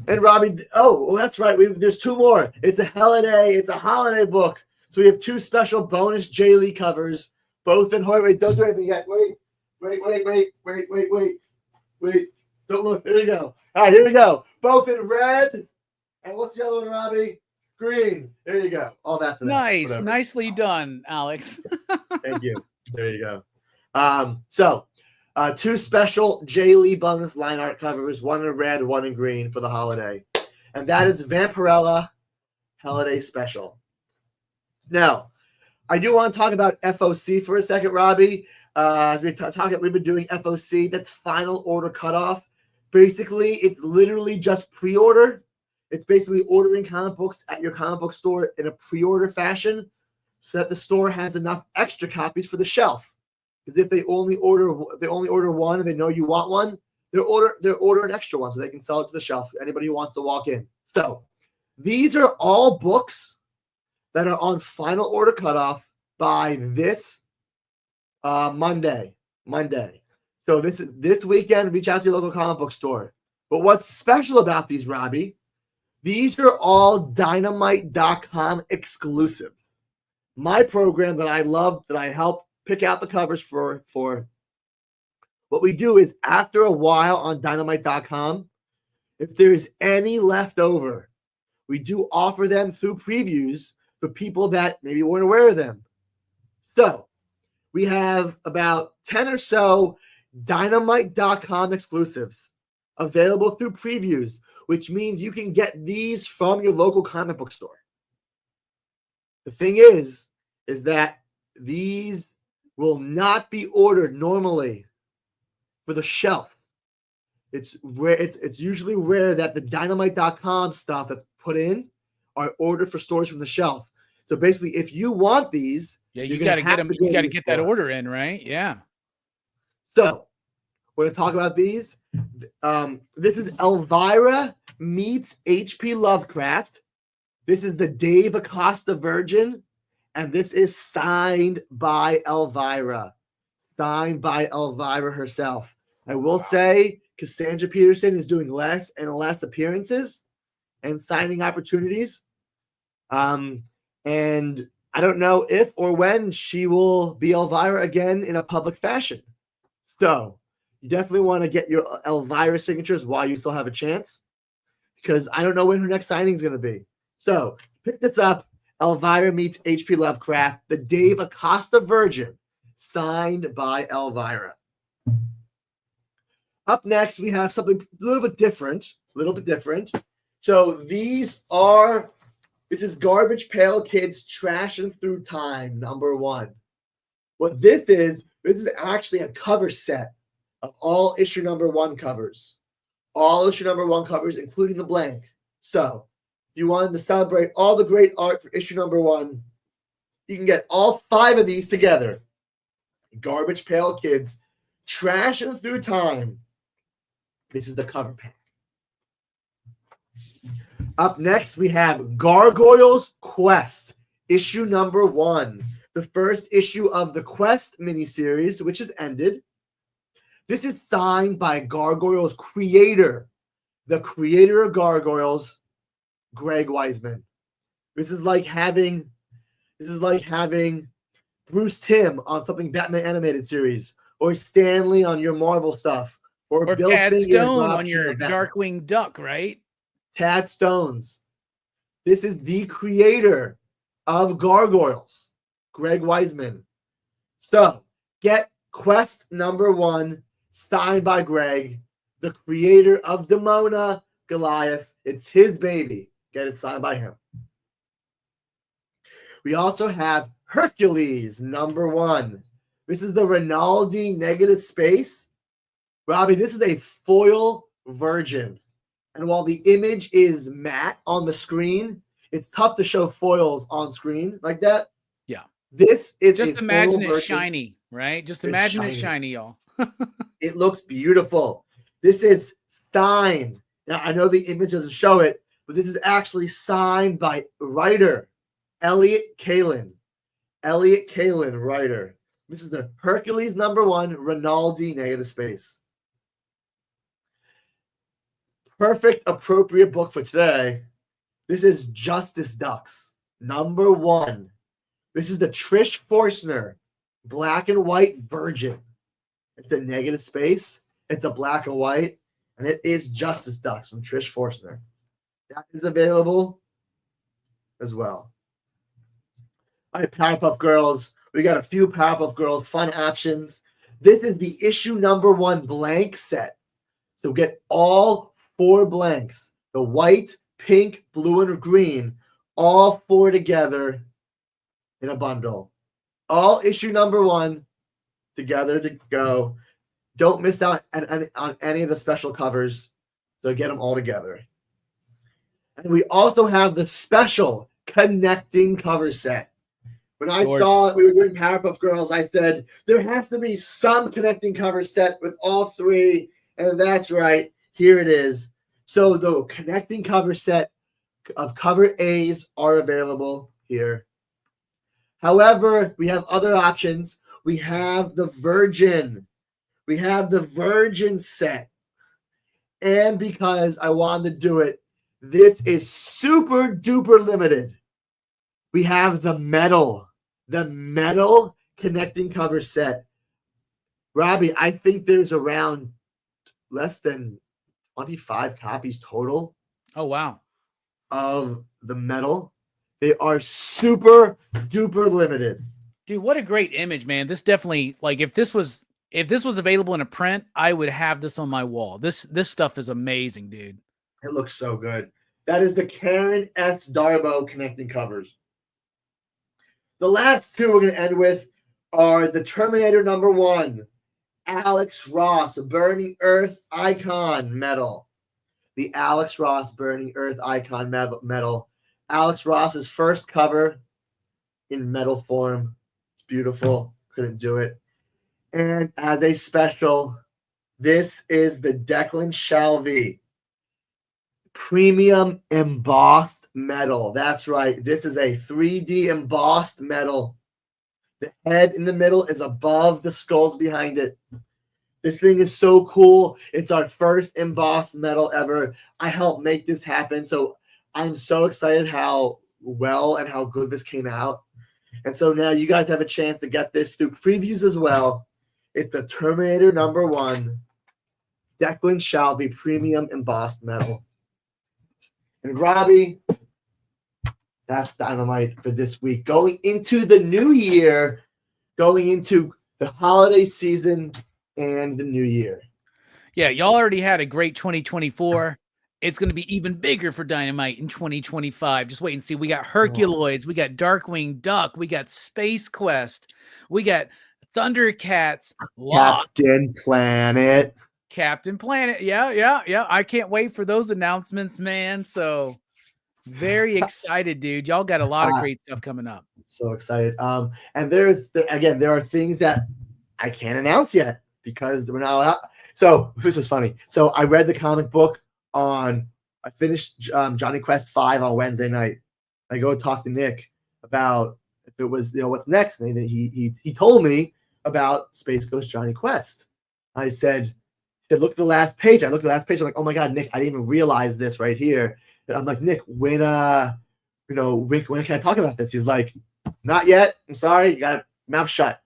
And Robbie, that's right. There's 2 more. It's a holiday book. So we have 2 special bonus J. Lee covers, both in Wait, don't do anything yet. Wait. Don't look. Here we go. All right, here we go. Both in red. And what's the other one, Robbie? Green. There you go. All that for that. Nice. Whatever. Nicely done, Alex. Thank you. There you go. So 2 special J. Lee bonus line art covers, one in red, one in green for the holiday. And that is Vampirella Holiday Special. Now, I do want to talk about FOC for a second, Robbie. As we've been doing FOC, that's final order cutoff. Basically, it's literally just pre-order. It's basically ordering comic books at your comic book store in a pre-order fashion so that the store has enough extra copies for the shelf. Because if they only order one and they know you want one, they'll order an extra one so they can sell it to the shelf for anybody who wants to walk in. So these are all books that are on final order cutoff by this Monday. So this weekend, reach out to your local comic book store. But what's special about these, Robbie? These are all Dynamite.com exclusives. My program that I love, that I help pick out the covers for. What we do is after a while on Dynamite.com, if there's any left over, we do offer them through previews for people that maybe weren't aware of them. So we have about 10 or so Dynamite.com exclusives available through previews, which means you can get these from your local comic book store. The thing is that these will not be ordered normally for the shelf. It's rare. It's usually rare that the Dynamite.com stuff that's put in are ordered for stores from the shelf. So basically, if you want these, you got to get them. You got to get that order in, right? Yeah. So we're going to talk about these. This is Elvira meets H.P. Lovecraft. This is the Dave Acosta Virgin, and this is signed by Elvira. Signed by Elvira herself. I will say Cassandra Peterson is doing less and less appearances and signing opportunities. And I don't know if or when she will be Elvira again in a public fashion. So you definitely want to get your Elvira signatures while you still have a chance, because I don't know when her next signing is going to be. So pick this up. Elvira meets H.P. Lovecraft, the Dave Acosta Virgin, signed by Elvira. Up next, we have something a little bit different. So this is Garbage Pail Kids Trashing Through Time, #1. What this is actually a cover set of all issue #1 covers. All issue #1 covers, including the blank. So if you wanted to celebrate all the great art for issue #1, you can get all 5 of these together. Garbage Pail Kids Trashing Through Time. This is the cover pack. Up next, we have Gargoyles Quest, issue #1. The first issue of the Quest miniseries, which has ended. This is signed by Gargoyles creator, the creator of Gargoyles, Greg Weisman. This is like having Bruce Timm on something Batman animated series, or Stanley on your Marvel stuff, or Bill Tad Finger Stone on your Darkwing Duck, right? Tad Stones. This is the creator of Gargoyles, Greg Weisman. So get Quest #1 signed by Greg, the creator of Demona Goliath. It's his baby. Get it signed by him. We also have Hercules #1. This is the Rinaldi negative space. Robbie, this is a foil virgin. And while the image is matte on the screen, it's tough to show foils on screen like that. Yeah. This is just imagine it shiny, right? Just imagine it shiny, y'all. It looks beautiful. This is signed. Now, I know the image doesn't show it, but this is actually signed by writer Elliot Kalin. Elliot Kalin, writer. This is the Hercules #1 Rinaldi negative space. Perfect, appropriate book for today. This is Justice Ducks #1. This is the Trish Forstner black and white virgin. It's the negative space. It's a black and white, and it is Justice Ducks from Trish Forstner. That is available as well. All right, Powerpuff Girls. We got a few Powerpuff Girls fun options. This is the issue #1 blank set. So get all 4 blanks, the white, pink, blue, and green, all 4 together in a bundle. All issue #1 together to go. Don't miss out on any of the special covers, so get them all together. And we also have the special connecting cover set. When I saw we were doing Powerpuff Girls, I said, there has to be some connecting cover set with all 3, and that's right. Here it is. So the connecting cover set of cover A's are available here. However, we have other options. We have the Virgin. We have the Virgin set. And because I wanted to do it, this is super duper limited. We have the metal connecting cover set. Robbie, I think there's around less than 25 copies total. Oh, wow. Of the metal. They are super duper limited. Dude, what a great image, man. This definitely, like, if this was available in a print, I would have this on my wall. This stuff is amazing, dude. It looks so good. That is the Karen S. Darbo connecting covers. The last 2 we're going to end with are the Terminator #1. Alex Ross, Burning Earth Icon Metal. The Alex Ross Burning Earth Icon Metal. Alex Ross's first cover in metal form. It's beautiful. Couldn't do it. And as a special, this is the Declan Shalvey Premium Embossed Metal. That's right. This is a 3D embossed metal. The head in the middle is above the skulls behind it. This thing is so cool. It's our first embossed metal ever. I helped make this happen. So I'm so excited how well and how good this came out. And so now you guys have a chance to get this through previews as well. It's the Terminator #1 Declan Shalvey Premium Embossed Metal. And Robbie, that's Dynamite for this week. Going into the new year, going into the holiday season and the new year. Yeah, y'all already had a great 2024. It's going to be even bigger for Dynamite in 2025. Just wait and see. We got Herculoids, we got Darkwing Duck, we got Space Quest, we got Thundercats, Captain Planet. Captain Planet. Yeah. I can't wait for those announcements, man. So very excited, dude. Y'all got a lot of great stuff coming up. So excited. And there are things that I can't announce yet because we're not allowed. So this is funny. So I read the comic book I finished Johnny Quest 5 on Wednesday night. I go talk to Nick about if it was, what's next. And he told me about Space Ghost Johnny Quest. I said, look at the last page. I looked at the last page. I'm like, oh my God, Nick, I didn't even realize this right here. And I'm like, Nick, when can I talk about this? He's like, not yet. I'm sorry. You got mouth shut.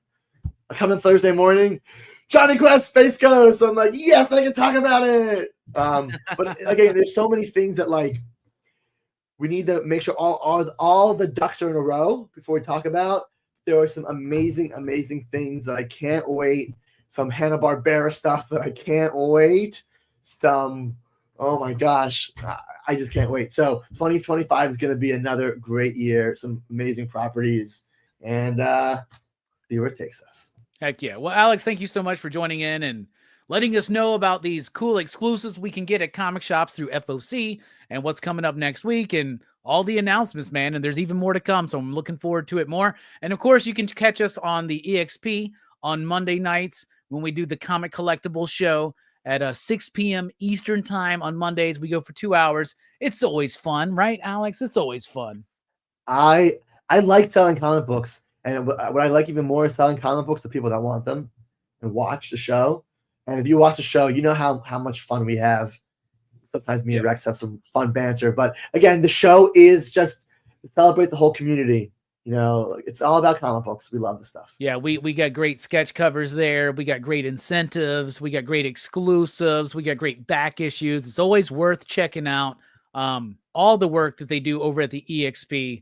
I come in Thursday morning, Johnny Quest Space Ghost. I'm like, yes, I can talk about it. But again, there's so many things that we need to make sure all the ducks are in a row before we talk about. There are some amazing things that I can't wait. Some Hanna-Barbera stuff that I can't wait. Some, oh my gosh, I just can't wait. So 2025 is going to be another great year. Some amazing properties, and see where it takes us. Heck yeah. Well, Alex, thank you so much for joining in and letting us know about these cool exclusives we can get at comic shops through FOC and what's coming up next week and all the announcements, man. And there's even more to come. So I'm looking forward to it more. And of course, you can catch us on the EXP on Monday nights when we do the Comic Collectibles show at 6 p.m. Eastern time on Mondays. We go for 2 hours. It's always fun, right, Alex? It's always fun. I like selling comic books. And what I like even more is selling comic books to people that want them and watch the show. And if you watch the show, you know how much fun we have. Sometimes me and Rex have some fun banter. But again, the show is just to celebrate the whole community. It's all about comic books. We love the stuff. Yeah, we got great sketch covers there. We got great incentives. We got great exclusives. We got great back issues. It's always worth checking out all the work that they do over at the EXP.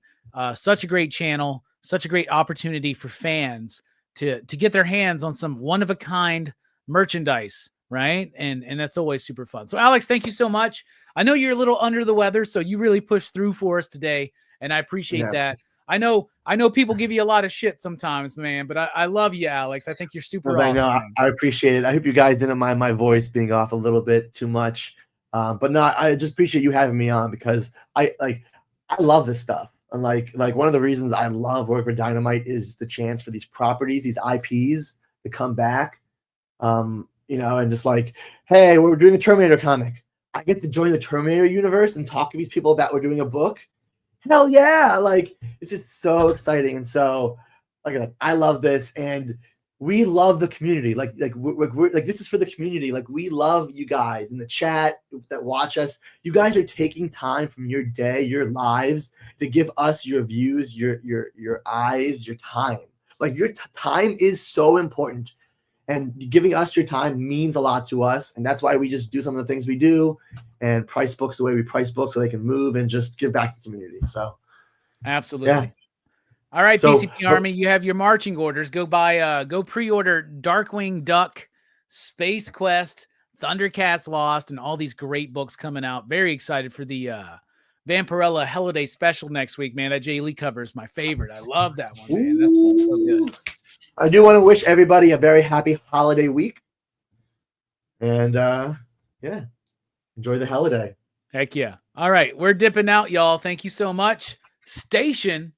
Such a great channel. Such a great opportunity for fans to get their hands on some one-of-a-kind merchandise, right? And that's always super fun. So, Alex, thank you so much. I know you're a little under the weather, so you really pushed through for us today, and I appreciate that. I know people give you a lot of shit sometimes, man, but I love you, Alex. I think you're super awesome. I appreciate it. I hope you guys didn't mind my voice being off a little bit too much. But no, I just appreciate you having me on because I love this stuff. And like one of the reasons I love working with Dynamite is the chance for these properties, these IPs to come back. And just hey, we're doing a Terminator comic. I get to join the Terminator universe and talk to these people about we're doing a book. Hell yeah. It's just so exciting. And so I love this, and we love the community. We're this is for the community. We love you guys in the chat that watch us. You guys are taking time from your day, your lives, to give us your views, your eyes, your time. Your time is so important, and giving us your time means a lot to us. And that's why we just do some of the things we do and price books the way we price books so they can move and just give back to the community. So absolutely. Yeah. All right, PCP Army, you have your marching orders. Go pre-order Darkwing Duck, Space Quest, Thundercats Lost, and all these great books coming out. Very excited for the Vampirella Holiday Special next week, man. That Jay Lee cover is my favorite. I love that one, man. That's so good. I do want to wish everybody a very happy holiday week. And enjoy the holiday. Heck yeah. All right, we're dipping out, y'all. Thank you so much. Station